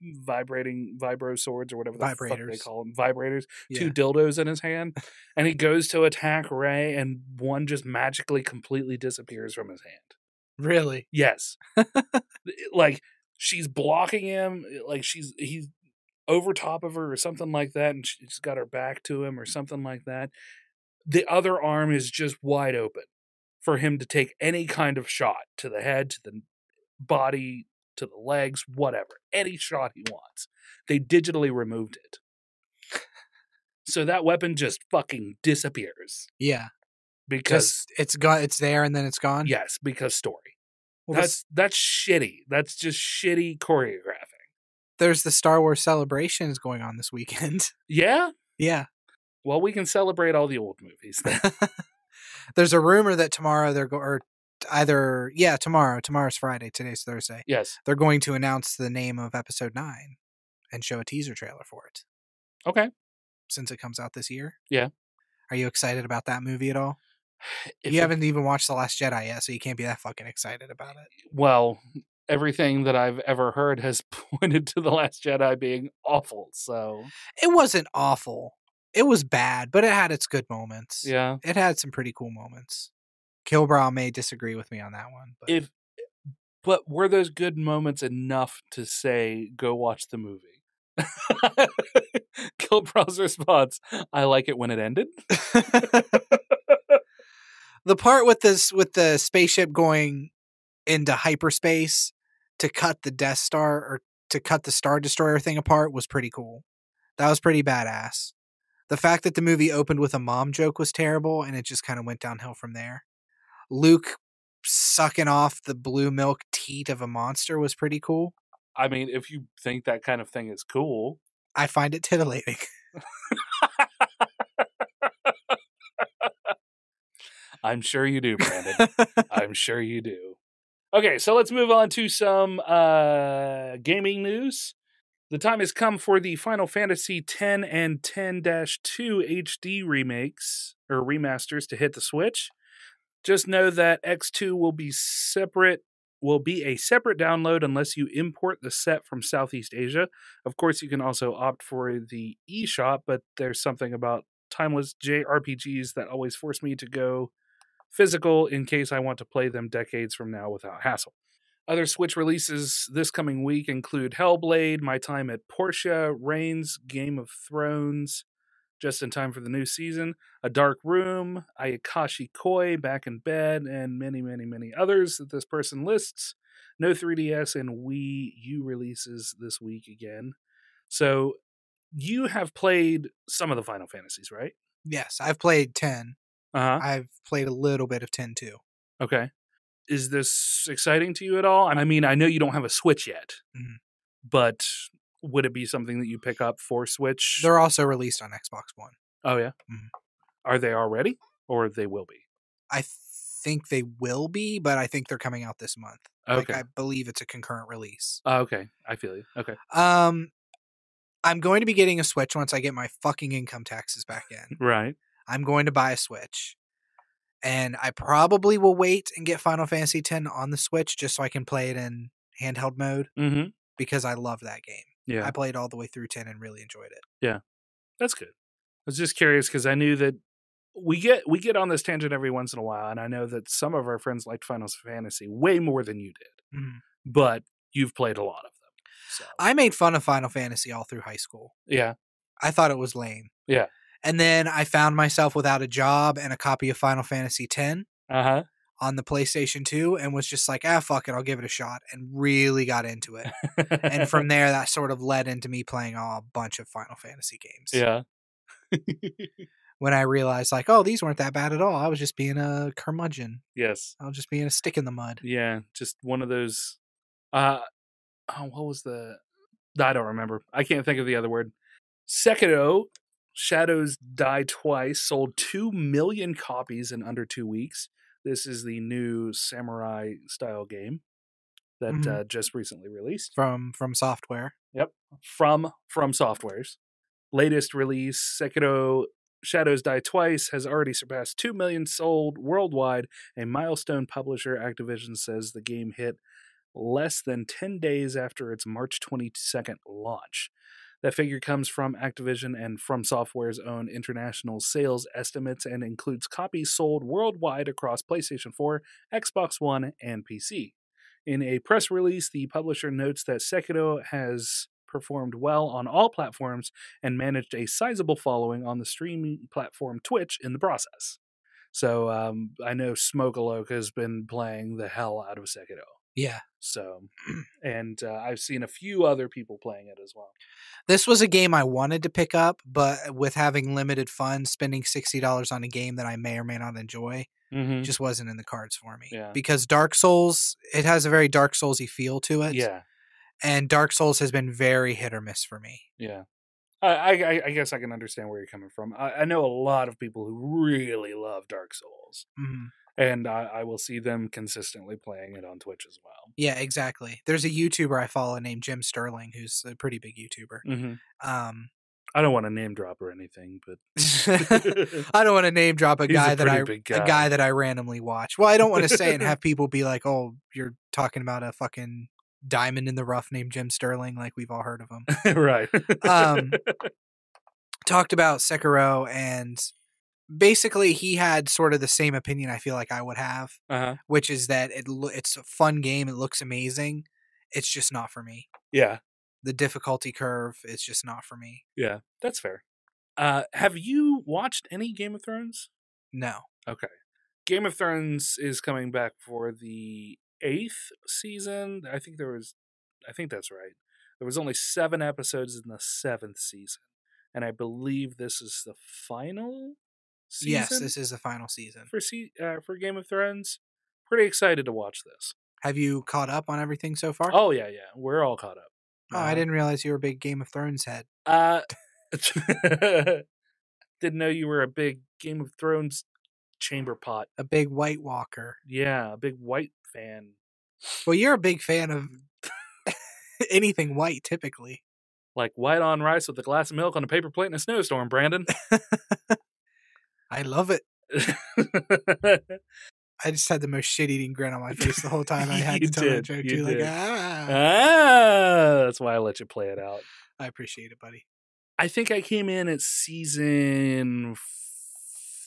vibrating vibro swords or whatever the fuck they call them, vibrators, 2 dildos in his hand, and he goes to attack Ray, and one just magically completely disappears from his hand. Really? Yes. Like she's blocking him, like he's over top of her or something like that, and she's got her back to him or something like that. The other arm is just wide open for him to take any kind of shot to the head, to the body, to the legs, whatever. Any shot he wants. They digitally removed it. So that weapon just fucking disappears. Yeah. Because it's there and then it's gone? Yes, because story. Well, that's shitty. That's just shitty choreographing. There's the Star Wars celebrations going on this weekend. Yeah? Yeah. Well, we can celebrate all the old movies then. There's a rumor that tomorrow tomorrow's Friday, today's Thursday. Yes. They're going to announce the name of episode 9 and show a teaser trailer for it. Okay. Since it comes out this year. Yeah. Are you excited about that movie at all? You haven't even watched The Last Jedi yet, so you can't be that fucking excited about it. Well, everything that I've ever heard has pointed to The Last Jedi being awful, so. It wasn't awful. It was bad, but it had its good moments. Yeah. It had some pretty cool moments. Kilbrow may disagree with me on that one. But were those good moments enough to say, go watch the movie? Kilbrow's response, I like it when it ended. The part with the spaceship going into hyperspace to cut the Death Star or to cut the Star Destroyer thing apart was pretty cool. That was pretty badass. The fact that the movie opened with a mom joke was terrible, and it just kind of went downhill from there. Luke sucking off the blue milk teat of a monster was pretty cool. I mean, if you think that kind of thing is cool. I find it titillating. I'm sure you do, Brandon. I'm sure you do. Okay, so let's move on to some gaming news. The time has come for the Final Fantasy X and 10-2 HD remakes or remasters to hit the Switch. Just know that X2 will be a separate download unless you import the set from Southeast Asia. Of course, you can also opt for the eShop, but there's something about timeless JRPGs that always force me to go physical in case I want to play them decades from now without hassle. Other Switch releases this coming week include Hellblade, My Time at Portia, Reigns, Game of Thrones, just in time for the new season, A Dark Room, Ayakashi Koi, Back in Bed, and many, many, many others that this person lists. No 3DS and Wii U releases this week again. So you have played some of the Final Fantasies, right? Yes, I've played 10. Uh-huh. I've played a little bit of 10 too. Okay. Is this exciting to you at all? I mean, I know you don't have a Switch yet, but would it be something that you pick up for Switch? They're also released on Xbox One. Oh, yeah? Mm-hmm. Are they already? Or they will be? I think they will be, but I think they're coming out this month. Okay. I believe it's a concurrent release. Okay. I feel you. Okay. I'm going to be getting a Switch once I get my fucking income taxes back in. Right. I'm going to buy a Switch. And I probably will wait and get Final Fantasy X on the Switch just so I can play it in handheld mode. Mm-hmm. Because I love that game. Yeah. I played all the way through 10 and really enjoyed it. Yeah. That's good. I was just curious because I knew that we get on this tangent every once in a while, and I know that some of our friends liked Final Fantasy way more than you did. Mm-hmm. But you've played a lot of them. So. I made fun of Final Fantasy all through high school. Yeah. I thought it was lame. Yeah. And then I found myself without a job and a copy of Final Fantasy X on the PlayStation 2 and was just like, fuck it, I'll give it a shot, and really got into it. And from there, that sort of led into me playing a bunch of Final Fantasy games. Yeah. When I realized, like, oh, these weren't that bad at all. I was just being a curmudgeon. Yes. I was just being a stick in the mud. Yeah, just one of those... what was the... I don't remember. I can't think of the other word. Sekiro Shadows Die Twice sold 2 million copies in under 2 weeks. This is the new samurai-style game that just recently released. From Software. Yep, from Software's latest release, Sekiro Shadows Die Twice has already surpassed 2 million sold worldwide. A milestone publisher, Activision, says the game hit less than 10 days after its March 22nd launch. That figure comes from Activision and From Software's own international sales estimates and includes copies sold worldwide across PlayStation 4, Xbox One, and PC. In a press release, the publisher notes that Sekiro has performed well on all platforms and managed a sizable following on the streaming platform Twitch in the process. So I know Smokealoke has been playing the hell out of Sekiro. Yeah. So, and I've seen a few other people playing it as well. This was a game I wanted to pick up, but with having limited funds, spending $60 on a game that I may or may not enjoy just wasn't in the cards for me. Yeah. Because Dark Souls, it has a very Dark Souls-y feel to it. Yeah. And Dark Souls has been very hit or miss for me. Yeah. I guess I can understand where you're coming from. I know a lot of people who really love Dark Souls. Mm-hmm. And I will see them consistently playing it on Twitch as well. Yeah, exactly. There's a YouTuber I follow named Jim Sterling, who's a pretty big YouTuber. Mm-hmm. I don't want to name drop or anything, but I don't want to name drop a guy that guy. a guy that I randomly watch. Well, I don't want to say and have people be like, "Oh, you're talking about a fucking diamond in the rough named Jim Sterling," like we've all heard of him. Right. Talked about Sekiro, and basically he had sort of the same opinion I feel like I would have, which is that it's a fun game. It looks amazing. It's just not for me. Yeah. The difficulty curve is just not for me. Yeah, that's fair. Have you watched any Game of Thrones? No. Okay. Game of Thrones is coming back for the 8th season. I think that's right. There was only 7 episodes in the 7th season. And I believe this is the final season? Yes, this is the final season. For Game of Thrones. Pretty excited to watch this. Have you caught up on everything so far? Oh, yeah. We're all caught up. Oh, I didn't realize you were a big Game of Thrones head. Didn't know you were a big Game of Thrones chamber pot. A big White Walker. Yeah, a big white fan. Well, you're a big fan of anything white, typically. Like white on rice with a glass of milk on a paper plate in a snowstorm, Brandon. I love it. I just had the most shit-eating grin on my face the whole time I had to tell that joke too. Like, that's why I let you play it out. I appreciate it, buddy. I think I came in at season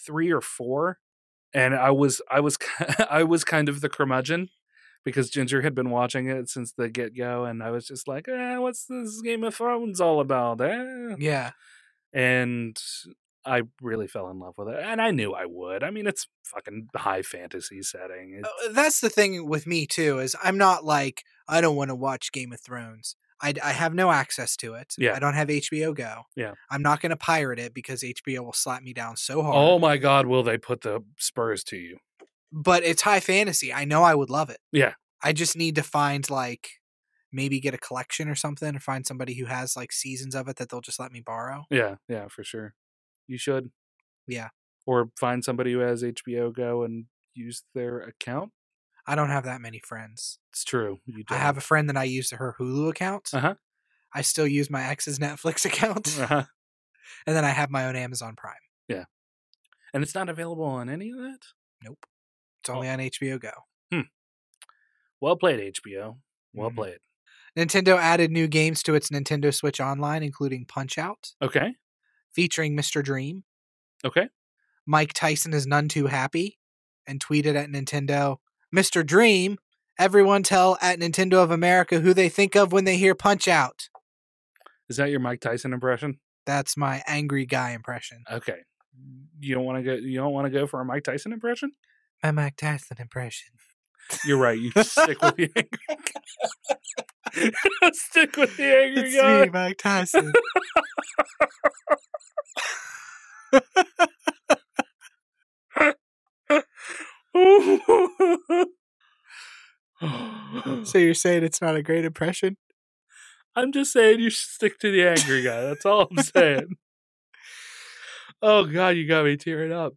3 or 4, and I was kind of the curmudgeon because Ginger had been watching it since the get-go, and I was just like, what's this Game of Thrones all about? Yeah. And I really fell in love with it, and I knew I would. I mean, it's fucking high fantasy setting. That's the thing with me too, is I'm not like, I don't want to watch Game of Thrones. I have no access to it. Yeah. I don't have HBO Go. Yeah. I'm not going to pirate it because HBO will slap me down so hard. Oh my God, will they put the spurs to you? But it's high fantasy. I know I would love it. Yeah. I just need to find maybe get a collection or something, or find somebody who has seasons of it that they'll just let me borrow. Yeah, for sure. You should. Yeah. Or find somebody who has HBO Go and use their account. I don't have that many friends. It's true. You don't. I have a friend that I use her Hulu account. I still use my ex's Netflix account. And then I have my own Amazon Prime. Yeah. And it's not available on any of that? Nope. It's only on HBO Go. Well played, HBO. Well played. Nintendo added new games to its Nintendo Switch Online, including Punch-Out! Okay. Featuring Mr. Dream. Okay. Mike Tyson is none too happy and tweeted at Nintendo, Mr. Dream, everyone tell at Nintendo of America who they think of when they hear Punch-Out! Is that your Mike Tyson impression? That's my angry guy impression. Okay. You don't want to go for a Mike Tyson impression? My Mike Tyson impression. You're right. You stick with the angry guy. Stick with the angry guy. It's me, Mike Tyson. So you're saying it's not a great impression? I'm just saying you should stick to the angry guy. That's all I'm saying. Oh God, you got me tearing up.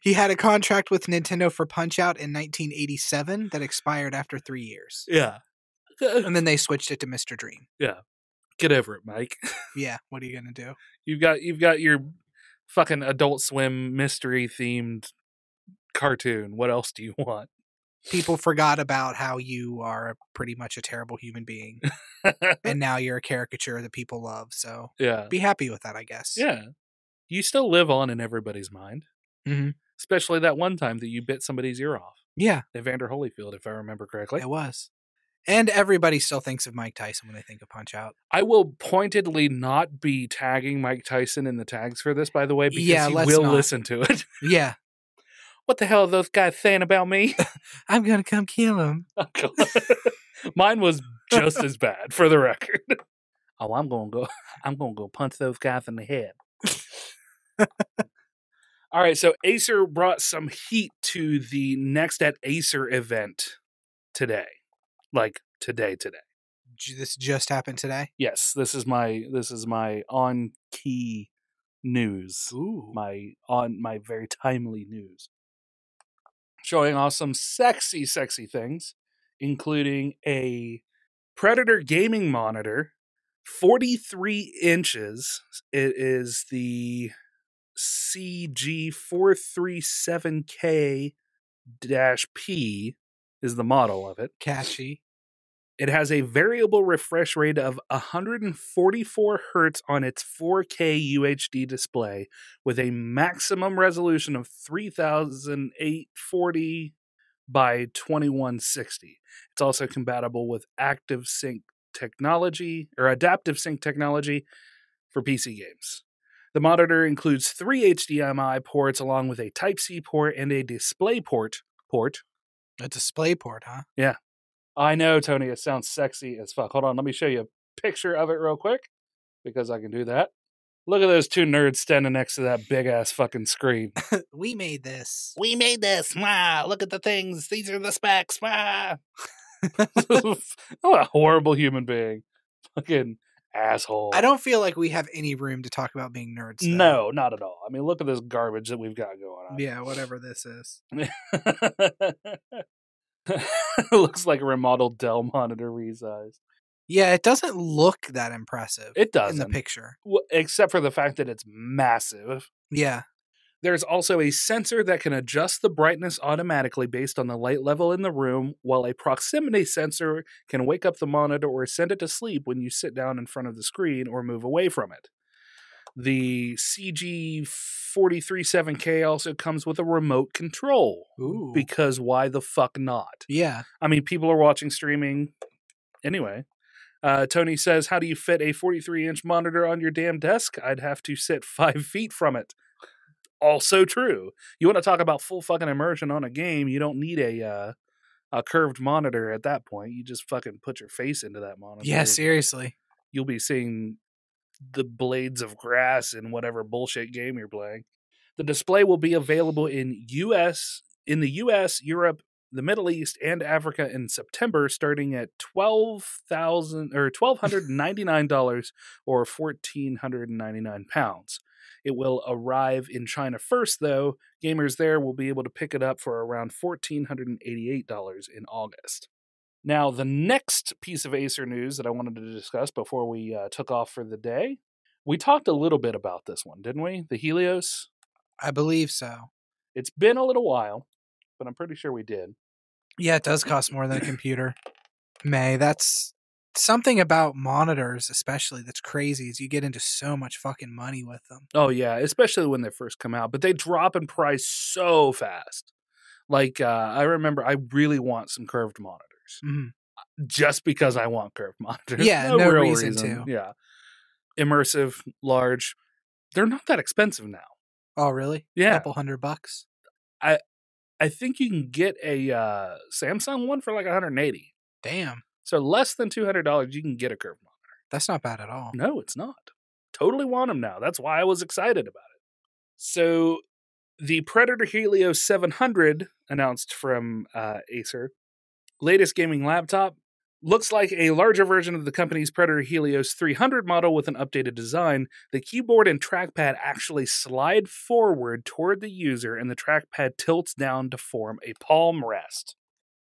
He had a contract with Nintendo for Punch-Out in 1987 that expired after 3 years. Yeah. And then they switched it to Mr. Dream. Yeah. Get over it, Mike. Yeah, what are you going to do? You've got your fucking Adult Swim mystery themed cartoon. What else do you want? People forgot about how you are pretty much a terrible human being. And now you're a caricature that people love. So Yeah. be happy with that, I guess. Yeah. You still live on in everybody's mind. Mhm. Especially that one time that you bit somebody's ear off. Yeah, Evander Holyfield, if I remember correctly. it was. And everybody still thinks of Mike Tyson when they think of Punch-Out. I will pointedly not be tagging Mike Tyson in the tags for this, by the way, because Yeah, he let's will not. listen to it. Yeah. What the hell are those guys saying about me? I'm going to come kill him. Mine was just as bad, for the record. Oh, I'm gonna go punch those guys in the head. All right, so Acer brought some heat to the Next at Acer event today. Like today. This just happened today? Yes, this is my on key news. Ooh. My very timely news. Showing off some sexy things, including a Predator gaming monitor, 43 inches. It is the CG437K-P is the model of it. Catchy. It has a variable refresh rate of 144 hertz on its 4K UHD display with a maximum resolution of 3840 by 2160. It's also compatible with adaptive sync technology for PC games. The monitor includes 3 HDMI ports along with a Type-C port and a display port. A display port, huh? Yeah. I know, Tony, it sounds sexy as fuck. Hold on, let me show you a picture of it real quick, because I can do that. Look at those two nerds standing next to that big-ass fucking screen. We made this. We made this! Wow, look at the things! These are the specs! Wow! What a horrible human being. Fucking asshole. I don't feel like we have any room to talk about being nerds, though. No, not at all. I mean, look at this garbage that we've got going on. Yeah, whatever this is. It looks like a remodeled Dell monitor resized. Yeah, it doesn't look that impressive. It doesn't. In the picture. Except for the fact that it's massive. Yeah. There's also a sensor that can adjust the brightness automatically based on the light level in the room, while a proximity sensor can wake up the monitor or send it to sleep when you sit down in front of the screen or move away from it. The CG437K also comes with a remote control. Ooh. Because why the fuck not? Yeah. I mean, people are watching streaming anyway. Tony says, how do you fit a 43-inch monitor on your damn desk? I'd have to sit 5 feet from it. Also true. You want to talk about full fucking immersion on a game, you don't need a curved monitor at that point. You just fucking put your face into that monitor. Yeah, seriously. You'll be seeing the blades of grass in whatever bullshit game you're playing. The display will be available in the US, Europe, the Middle East, and Africa in September, starting at $1,299 or £1,499. It will arrive in China first, though. Gamers there will be able to pick it up for around $1,488 in August. Now, the next piece of Acer news that I wanted to discuss before we took off for the day, we talked a little bit about this one, didn't we? The Helios? I believe so. It's been a little while, but I'm pretty sure we did. Yeah, it does cost more than a computer. That's something about monitors, especially, that's crazy, is you get into so much fucking money with them. Oh, yeah, especially when they first come out. But they drop in price so fast. Like, I remember I really want some curved monitors. Mm-hmm. Just because I want curved monitors. Yeah, no real reason to. Yeah. Immersive, large. They're not that expensive now. Oh, really? Yeah. A couple $100. I think you can get a Samsung one for like $180. Damn. So less than $200, you can get a curved monitor. That's not bad at all. No, it's not. Totally want them now. That's why I was excited about it. So the Predator Helios 700 announced from Acer. Latest gaming laptop, Looks like a larger version of the company's Predator Helios 300 model with an updated design. The keyboard and trackpad actually slide forward toward the user, and the trackpad tilts down to form a palm rest.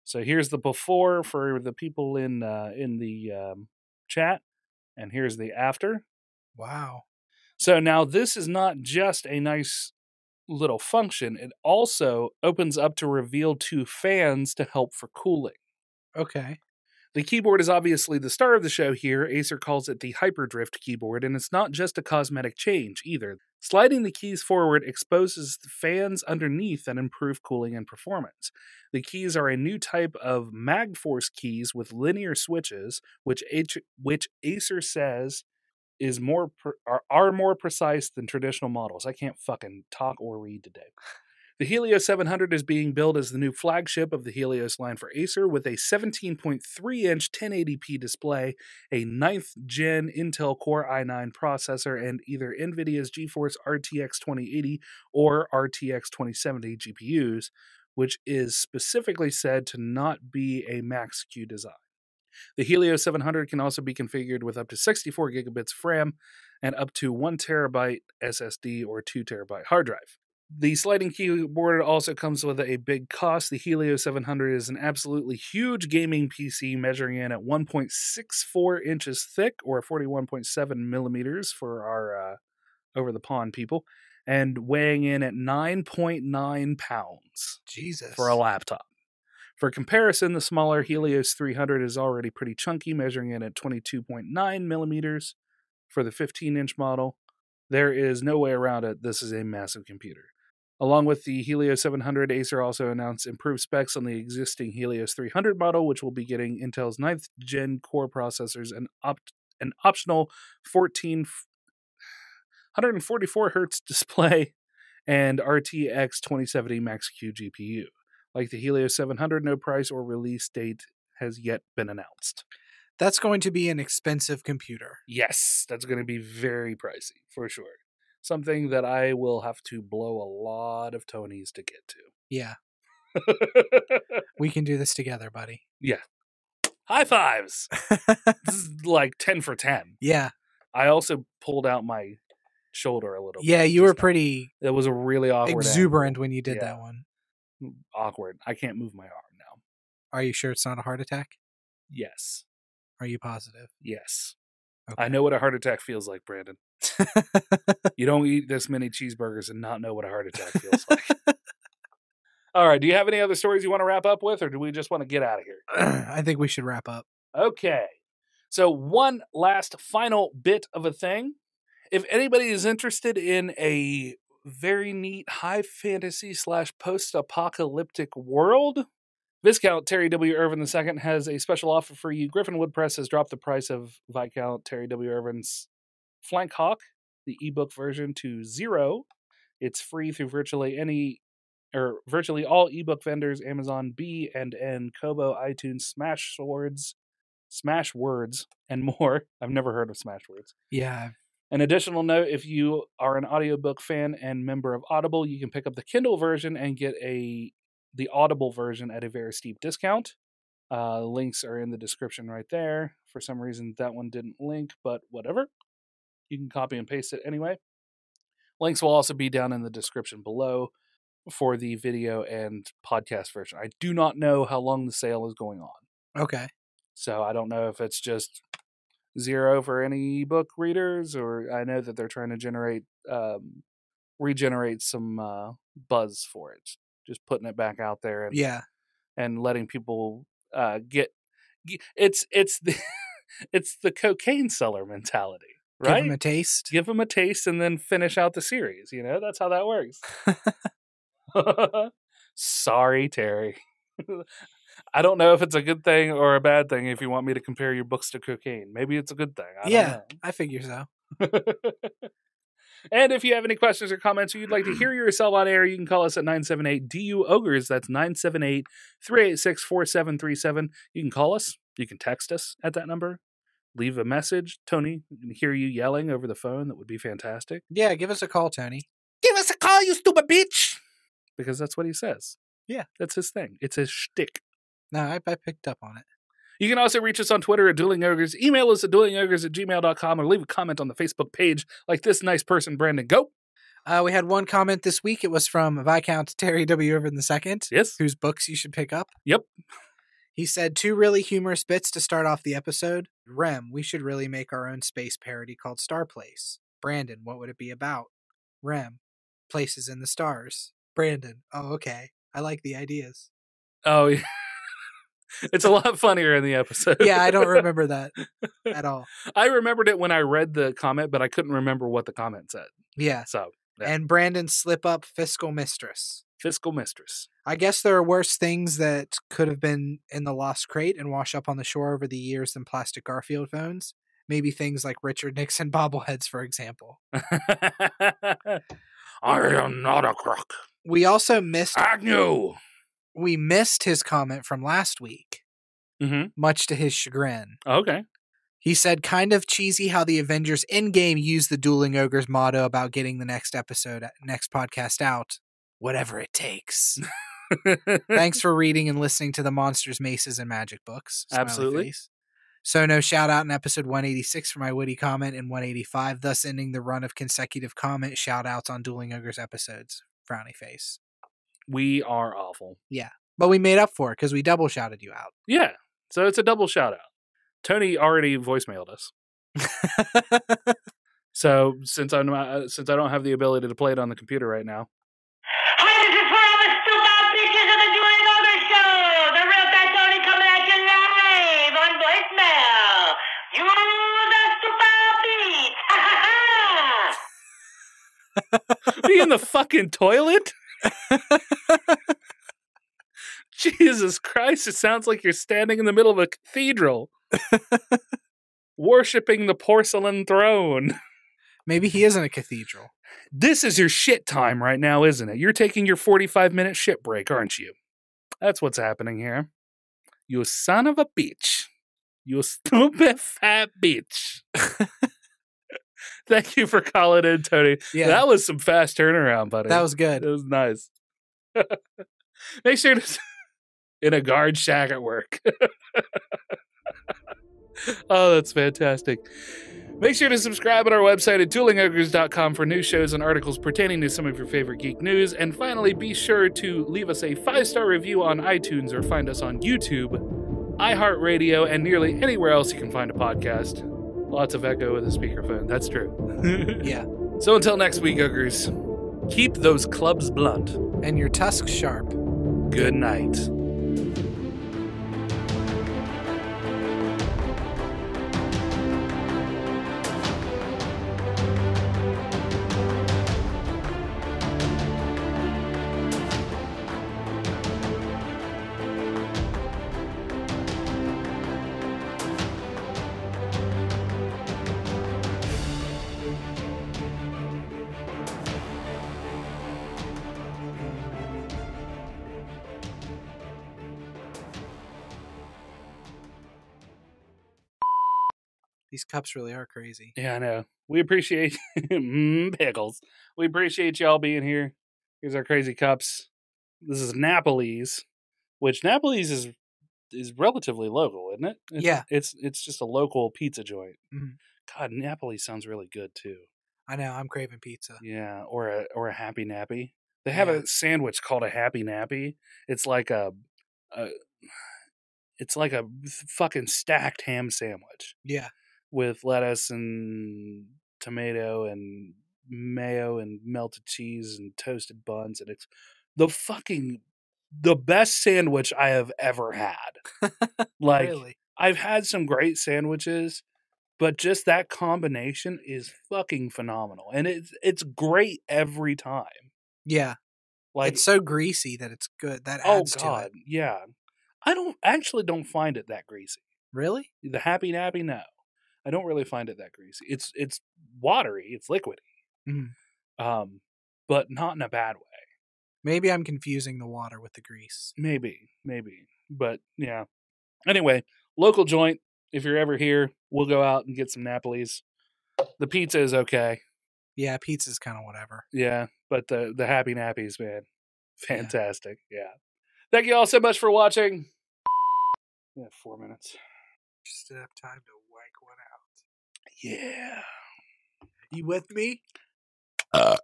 So here's the before for the people in the chat, and here's the after. Wow. So now this is not just a nice little function. It also opens up to reveal 2 fans to help for cooling. Okay. The keyboard is obviously the star of the show here. Acer calls it the Hyperdrift keyboard, and it's not just a cosmetic change either. Sliding the keys forward exposes the fans underneath and improve cooling and performance. The keys are a new type of MagForce keys with linear switches, which Acer says is are more precise than traditional models. I can't fucking talk or read today. The Helios 700 is being billed as the new flagship of the Helios line for Acer with a 17.3-inch 1080p display, a 9th gen Intel Core i9 processor, and either NVIDIA's GeForce RTX 2080 or RTX 2070 GPUs, which is specifically said to not be a Max-Q design. The Helios 700 can also be configured with up to 64 gigabits of RAM and up to 1 terabyte SSD or 2 terabyte hard drive. The sliding keyboard also comes with a big cost. The Helios 700 is an absolutely huge gaming PC measuring in at 1.64 inches thick or 41.7 millimeters for our over-the-pond people, and weighing in at 9.9 pounds. Jesus. For a laptop. For comparison, the smaller Helios 300 is already pretty chunky, measuring in at 22.9 millimeters for the 15-inch model. There is no way around it. This is a massive computer. Along with the Helios 700, Acer also announced improved specs on the existing Helios 300 model, which will be getting Intel's 9th gen core processors and an optional 144 Hz display and RTX 2070 Max-Q GPU. Like the Helios 700, no price or release date has yet been announced. That's going to be an expensive computer. Yes, that's going to be very pricey, for sure. Something that I will have to blow a lot of Tonys to get to. Yeah. We can do this together, buddy. Yeah. High fives! This is like 10 for 10. Yeah. I also pulled out my shoulder a little bit. Yeah, you were pretty It was a really awkward exuberant angle. when you did that one. Awkward. I can't move my arm now. Are you sure it's not a heart attack? Yes. Are you positive? Yes. Okay. I know what a heart attack feels like, Brandon. You don't eat this many cheeseburgers and not know what a heart attack feels like. All right. Do you have any other stories you want to wrap up with, or do we just want to get out of here? I think we should wrap up. Okay. So one last final bit of a thing. If anybody is interested in a very neat high fantasy / post-apocalyptic world, Viscount Terry W. Irvin II has a special offer for you. Griffinwood Press has dropped the price of Viscount Terry W. Irvin's Flank Hawk, the ebook version, to $0. It's free through virtually all ebook vendors: Amazon, B&N, Kobo, iTunes, Smashwords, and more. I've never heard of Smashwords. Yeah. An additional note, if you are an audiobook fan and member of Audible, you can pick up the Kindle version and get the Audible version at a very steep discount. Links are in the description right there. For some reason, that one didn't link, but whatever. You can copy and paste it anyway. Links will also be down in the description below for the video and podcast version. I do not know how long the sale is going on. Okay. So I don't know if it's just $0 for any ebook readers, or I know that they're trying to regenerate some buzz for it. Just putting it back out there and letting people get it's the it's the cocaine seller mentality, right? Give them a taste. Give them a taste and then finish out the series. You know, that's how that works. Sorry, Terry. I don't know if it's a good thing or a bad thing if you want me to compare your books to cocaine. Maybe it's a good thing. I don't know. I figure so. And if you have any questions or comments or you'd like to hear yourself on air, you can call us at 978-DU-OGRES. That's 978-386-4737. You can call us. You can text us at that number. Leave a message. Tony, we can hear you yelling over the phone. That would be fantastic. Yeah, give us a call, Tony. Give us a call, you stupid bitch! Because that's what he says. Yeah. That's his thing. It's his shtick. No, I picked up on it. You can also reach us on Twitter at Dueling Ogres, email us at duelingogres@gmail.com, or leave a comment on the Facebook page like this nice person, Brandon. Go! We had one comment this week. It was from Viscount Terry W. Irvin II. Yes. Whose books you should pick up. Yep. He said, 2 really humorous bits to start off the episode. Rem, we should really make our own space parody called Star Place. Brandon, what would it be about? Rem, places in the stars. Brandon, oh, okay. I like the ideas. Oh, yeah. It's a lot funnier in the episode. Yeah, I don't remember that at all. I remembered it when I read the comment, but I couldn't remember what the comment said. Yeah. So, yeah. And Brandon slip up fiscal mistress. Fiscal mistress. I guess there are worse things that could have been in the lost crate and wash up on the shore over the years than plastic Garfield phones. Maybe things like Richard Nixon bobbleheads, for example. I am not a crook. We also missed Agnew. We missed his comment from last week, much to his chagrin. Okay. He said, kind of cheesy how the Avengers Endgame used the Dueling Ogres motto about getting the next podcast out, whatever it takes. Thanks for reading and listening to the Monsters, Maces, and Magic books. Smiley Absolutely. face. So no shout out in episode 186 for my witty comment and 185, thus ending the run of consecutive comment shout outs on Dueling Ogres episodes. Frowny face. We are awful. Yeah. But we made up for it because we double shouted you out. Yeah. So it's a double shout out. Tony already voicemailed us. So since I don't have the ability to play it on the computer right now. Hi, this is for all the stupid bitches of the Dueling Ogre Show. The real Fat Tony coming at you live on voicemail. You the stupid beat. Ha ha ha. Be in the fucking toilet? Jesus Christ, it sounds like you're standing in the middle of a cathedral. Worshipping the porcelain throne. Maybe he isn't a cathedral. This is your shit time right now, isn't it? You're taking your 45-minute shit break, aren't you? That's what's happening here. You son of a bitch. You stupid fat bitch. Thank you for calling in, Tony. Yeah. That was some fast turnaround, buddy. That was good. It was nice. Make sure to... in a guard shack at work. Oh, that's fantastic. Make sure to subscribe on our website at duelingogres.com for news shows and articles pertaining to some of your favorite geek news. And finally, be sure to leave us a 5-star review on iTunes or find us on YouTube, iHeartRadio, and nearly anywhere else you can find a podcast. Lots of echo with a speakerphone. That's true. Yeah. So until next week, Ogres, keep those clubs blunt. And your tusks sharp. Good night. These cups really are crazy. Yeah, I know. We appreciate pickles. We appreciate y'all being here. Here's our crazy cups. This is Napoli's, which Napoli's is relatively local, isn't it? Yeah. It's just a local pizza joint. Mhm. God, Napoli sounds really good too. I know. I'm craving pizza. Yeah, or a Happy Nappy. They have Yeah. a sandwich called a Happy Nappy. It's like a fucking stacked ham sandwich Yeah. with lettuce and tomato and mayo and melted cheese and toasted buns, and it's the best sandwich I have ever had. Like, Really? I've had some great sandwiches, but just that combination is fucking phenomenal, and it's great every time. Yeah. Like, It's so greasy that it's good. That oh adds to god, it. yeah. I don't find it that greasy. Really? The Happy Nappy, no. I don't really find it that greasy. It's watery, it's liquidy. Mhm. But not in a bad way. Maybe I'm confusing the water with the grease. Maybe. But yeah. Anyway, local joint. If you're ever here, we'll go out and get some Napoli's. The pizza is okay. Yeah, pizza's kind of whatever. Yeah, but the Happy Nappies, man, fantastic. Yeah. Thank you all so much for watching. Yeah, 4 minutes. Just enough time to wank one out. Yeah. You with me? God.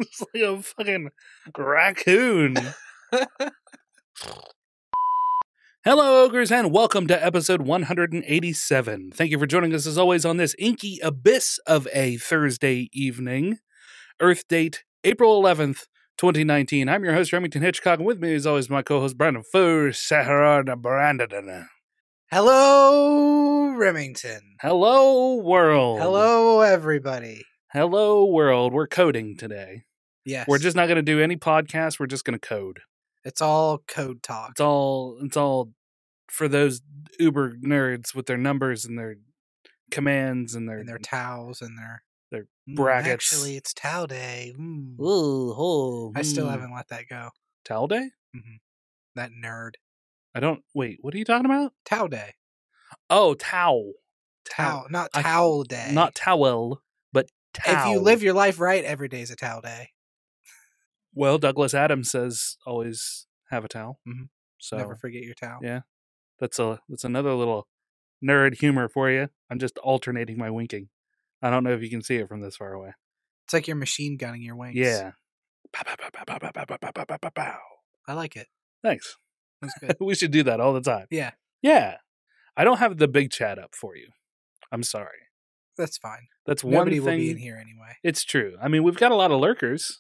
It's like a fucking raccoon. Hello, ogres, and welcome to episode 187. Thank you for joining us, as always, on this inky abyss of a Thursday evening. Earth date, April 11th, 2019. I'm your host, Remington Hitchcock, and with me, as always, my co-host, Brandon Brandon. Hello, Remington. Hello, world. Hello, everybody. Hello, world. We're coding today. Yes. We're just not going to do any podcasts. We're just going to code. It's all code talk. It's all for those uber nerds with their numbers and their commands and their towels and their brackets. Actually, it's towel day. I still haven't let that go. Towel day? Mm-hmm. That nerd. Wait, what are you talking about? Towel day. Oh, towel. Towel. Not towel day. Not towel, but towel. If you live your life right, every day's a towel day. Well, Douglas Adams says always have a towel. Mm-hmm. So never forget your towel. Yeah. That's another little nerd humor for you. I'm just alternating my winking. I don't know if you can see it from this far away. It's like you're machine gunning your wings. Yeah. I like it. Thanks. That's good. We should do that all the time. Yeah. Yeah. I don't have the big chat up for you. I'm sorry. That's fine. That's Nobody one thing. Will be in here anyway. It's true. I mean, we've got a lot of lurkers.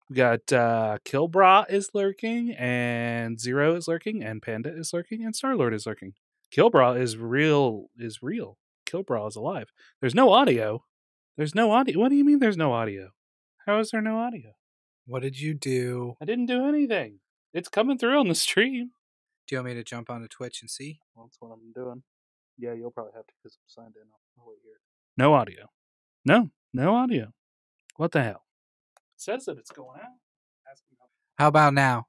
We got Kilbra is lurking, and Zero is lurking, and Panda is lurking, and Starlord is lurking. Kilbra is real. Kilbra is alive. There's no audio. There's no audio. What do you mean there's no audio? How is there no audio? What did you do? I didn't do anything. It's coming through on the stream. Do you want me to jump onto Twitch and see? Well, that's what I'm doing. Yeah, you'll probably have to because I'm signed in. I'll wait here. No audio. No audio. What the hell? It says that it's going out. How about now?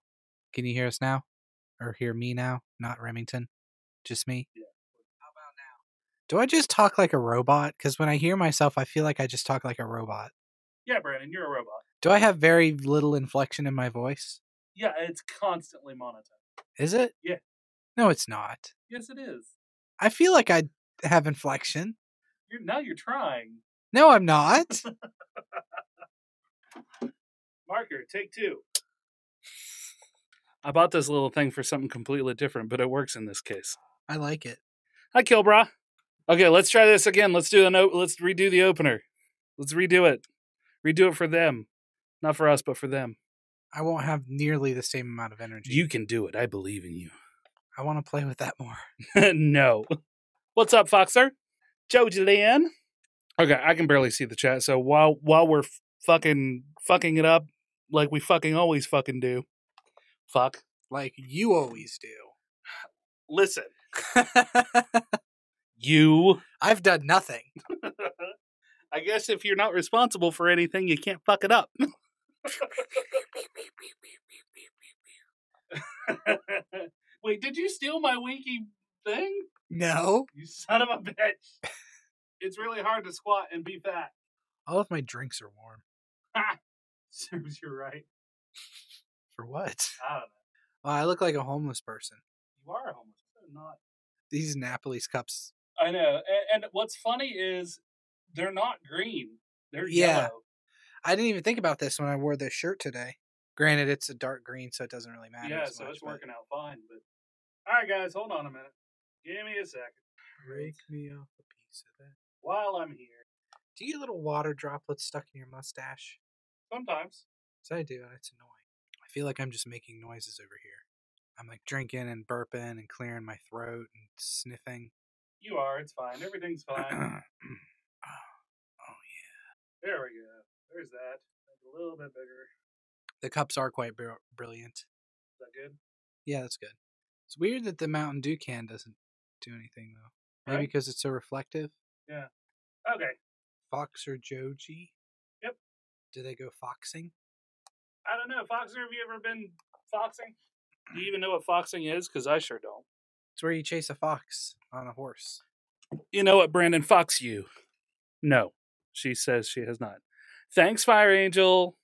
Can you hear us now? Or hear me now? Not Remington? Just me? Yeah. How about now? Do I just talk like a robot? Because when I hear myself, I feel like I just talk like a robot. Yeah, Brandon, you're a robot. Do I have very little inflection in my voice? Yeah, it's constantly monotone. Is it? Yeah. No, it's not. Yes, it is. I feel like I have inflection. Now you're trying. No, I'm not. Marker, take 2. I bought this little thing for something completely different, but it works in this case. I like it. Hi, Kilbra. Okay, let's try this again. Let's redo the opener. Let's redo it. Redo it for them. Not for us, but for them. I won't have nearly the same amount of energy. You can do it. I believe in you. I want to play with that more. No. What's up, Foxer? Joji Lynn. Okay, I can barely see the chat, so while we're fucking it up like we fucking always fucking do. Fuck. Like you always do. Listen. You. I've done nothing. I guess if you're not responsible for anything, you can't fuck it up. Wait, did you steal my winky thing? No. You son of a bitch. It's really hard to squat and be fat. All of my drinks are warm. Serves you right. For what? I don't know. Oh, I look like a homeless person. You are a homeless person, not. These Napoli's cups. I know. And what's funny is they're not green. They're Yeah. yellow. I didn't even think about this when I wore this shirt today. Granted, it's a dark green, so it doesn't really matter. Yeah, so it's working out fine. But all right, guys, hold on a minute. Give me a second. Break me off a piece of that. While I'm here. Do you get little water droplets stuck in your mustache? Sometimes. Yes, I do, and it's annoying. I feel like I'm just making noises over here. I'm like drinking and burping and clearing my throat and sniffing. You are. It's fine. Everything's fine. Oh, yeah. There we go. There's that. That's a little bit bigger. The cups are quite brilliant. Is that good? Yeah, that's good. It's weird that the Mountain Dew can doesn't do anything, though. Maybe Right? because it's so reflective. Yeah. Okay. Fox or Joji? Yep. Do they go foxing? I don't know. Foxer, have you ever been foxing? Do you even know what foxing is? Because I sure don't. It's where you chase a fox on a horse. You know what, Brandon? Fox you. No. She says she has not. Thanks, Fire Angel.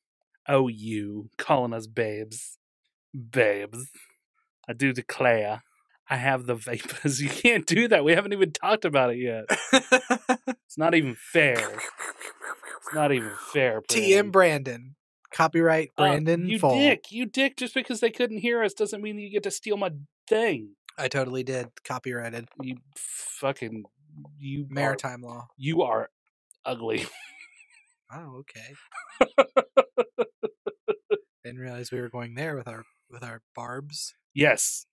Oh, you calling us babes. Babes. I do declare. I have the vapors. You can't do that. We haven't even talked about it yet. It's not even fair. It's not even fair. TM Brandon. Copyright Brandon You Full. dick. You dick. Just because they couldn't hear us doesn't mean you get to steal my thing. I totally did. Copyrighted. You fucking... You Maritime law. You are ugly. Oh, okay. Didn't realize we were going there with our barbs. Yes.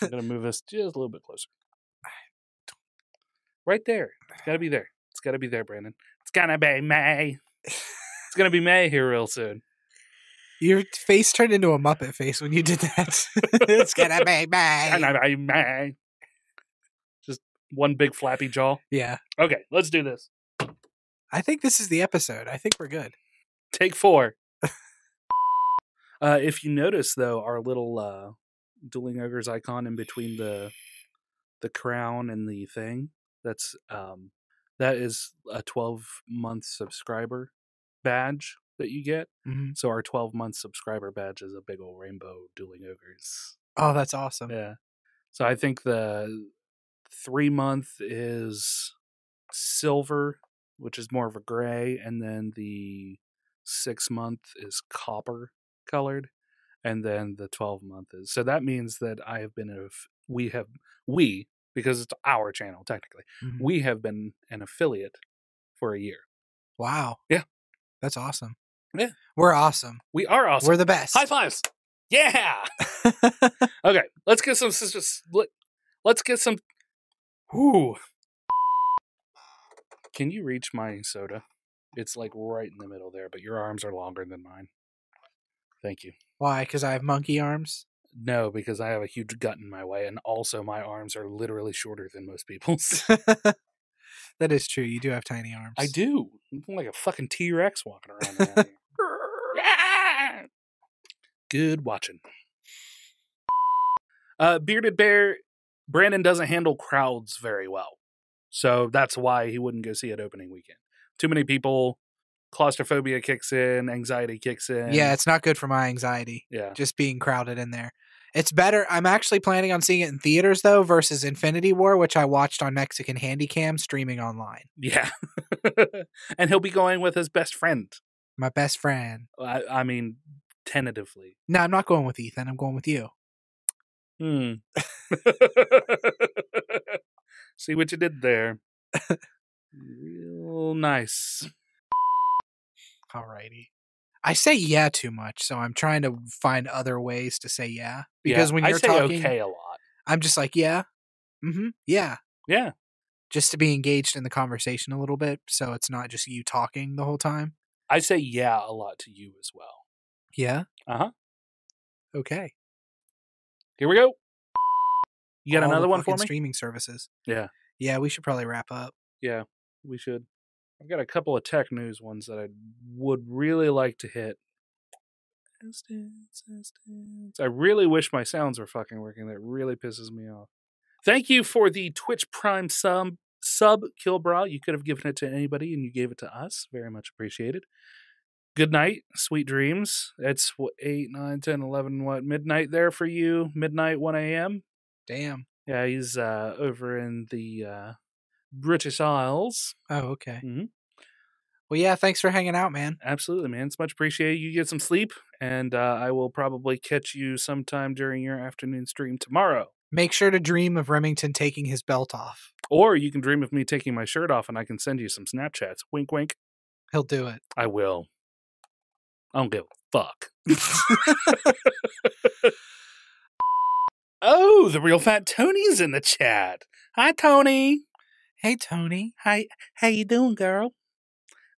I'm going to move us just a little bit closer. Right there. It's got to be there. It's got to be there, Brandon. It's going to be May. It's going to be May here real soon. Your face turned into a Muppet face when you did that. It's gonna be May. It's gonna be May. Just one big flappy jaw. Yeah. Okay, let's do this. I think this is the episode. I think we're good. Take 4. If you notice, though, our little Dueling Ogres icon in between the crown and the thing, that is a 12-month subscriber badge that you get. Mm-hmm. So our 12-month subscriber badge is a big old rainbow Dueling Ogres. Oh, that's awesome. Yeah. So I think the 3-month is silver, which is more of a gray, and then the 6-month is copper colored, and then the 12-month is. So that means that I have been we because it's our channel technically. Mm-hmm. We have been an affiliate for a year. Wow. Yeah. That's awesome. Yeah. We're awesome. We are awesome. We're the best. High fives. Yeah. Okay, let's get some. Let's get some. Whoo. Can you reach my soda? It's like right in the middle there, but your arms are longer than mine. Thank you. Why? Because I have monkey arms? No, because I have a huge gut in my way, and also my arms are literally shorter than most people's. That is true. You do have tiny arms. I do. I'm like a fucking T-Rex walking around here. Good watching. Bearded Bear, Brandon doesn't handle crowds very well. So that's why he wouldn't go see it opening weekend. Too many people, claustrophobia kicks in, anxiety kicks in. Yeah, it's not good for my anxiety. Yeah. Just being crowded in there. It's better. I'm actually planning on seeing it in theaters, though, versus Infinity War, which I watched on Mexican Handycam streaming online. Yeah. And he'll be going with his best friend. My best friend. I mean, tentatively. No, I'm not going with Ethan. I'm going with you. See what you did there. Real nice. Alrighty. I say yeah too much, so I'm trying to find other ways to say yeah. Because when you're I say talking, okay a lot. I'm just like, yeah. Mm-hmm. Yeah. Yeah. Just to be engaged in the conversation a little bit, so it's not just you talking the whole time. I say yeah a lot to you as well. Yeah? Uh-huh. Okay. Here we go. You got All another the one for fucking me? streaming services. Yeah. Yeah, we should probably wrap up. Yeah, we should. I've got a couple of tech news ones that I would really like to hit. I really wish my sounds were fucking working. That really pisses me off. Thank you for the Twitch Prime sub, Kilbra. You could have given it to anybody, and you gave it to us. Very much appreciated. Good night, sweet dreams. It's 8, 9, 10, 11, midnight there for you? Midnight, 1 a.m.? Damn. Yeah, he's over in the British Isles. Oh, okay. Mm-hmm. Well, yeah, thanks for hanging out, man. Absolutely, man. It's much appreciated. You get some sleep, and I will probably catch you sometime during your afternoon stream tomorrow. Make sure to dream of Remington taking his belt off. Or you can dream of me taking my shirt off, and I can send you some Snapchats. Wink, wink. He'll do it. I will. I don't give a fuck. Oh, the real fat Tony's in the chat. Hi, Tony. Hey, Tony. Hi, how you doing, girl?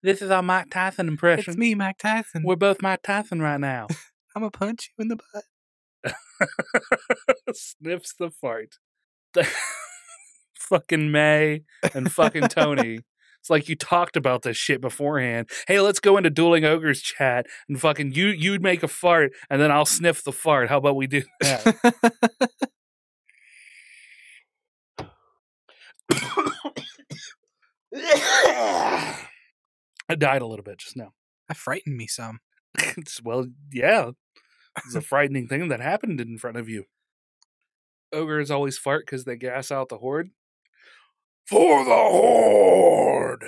This is our Mike Tyson impression. It's me, Mike Tyson. We're both Mike Tyson right now. I'm gonna punch you in the butt. Sniffs the fart. Fucking May and fucking Tony. It's like you talked about this shit beforehand. Hey, let's go into Dueling Ogres chat and fucking you'd make a fart and then I'll sniff the fart. How about we do that? I died a little bit just now. That frightened me some. Well, yeah. It's a frightening thing that happened in front of you. Ogres always fart because they gas out the horde. For the horde!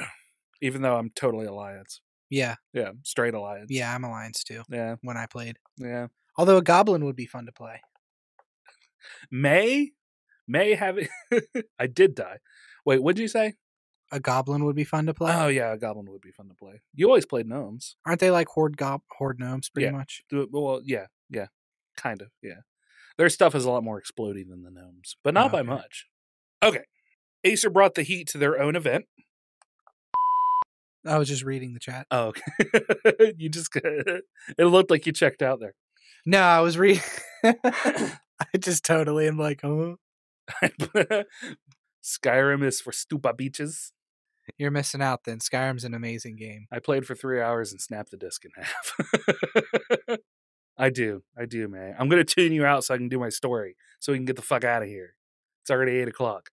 Even though I'm totally Alliance. Yeah. Yeah, straight Alliance. Yeah, I'm Alliance too. Yeah, When I played. yeah. Although a goblin would be fun to play. May have it. I did die. Wait, what'd you say? A goblin would be fun to play. Oh, yeah, a goblin would be fun to play. You always played gnomes. Aren't they like horde gnomes pretty Yeah. much? Well, yeah. Kind of, yeah. Their stuff is a lot more exploding than the gnomes, but not by Okay. much. Okay. Acer brought the heat to their own event. I was just reading the chat. Oh, okay. You just, it looked like you checked out there. No, I was reading. I just totally am like, oh, Skyrim is for stupa beaches. you're missing out then. Skyrim's an amazing game. I played for 3 hours and snapped the disc in half. I do, man. I'm going to tune you out so I can do my story, so we can get the fuck out of here. It's already 8 o'clock.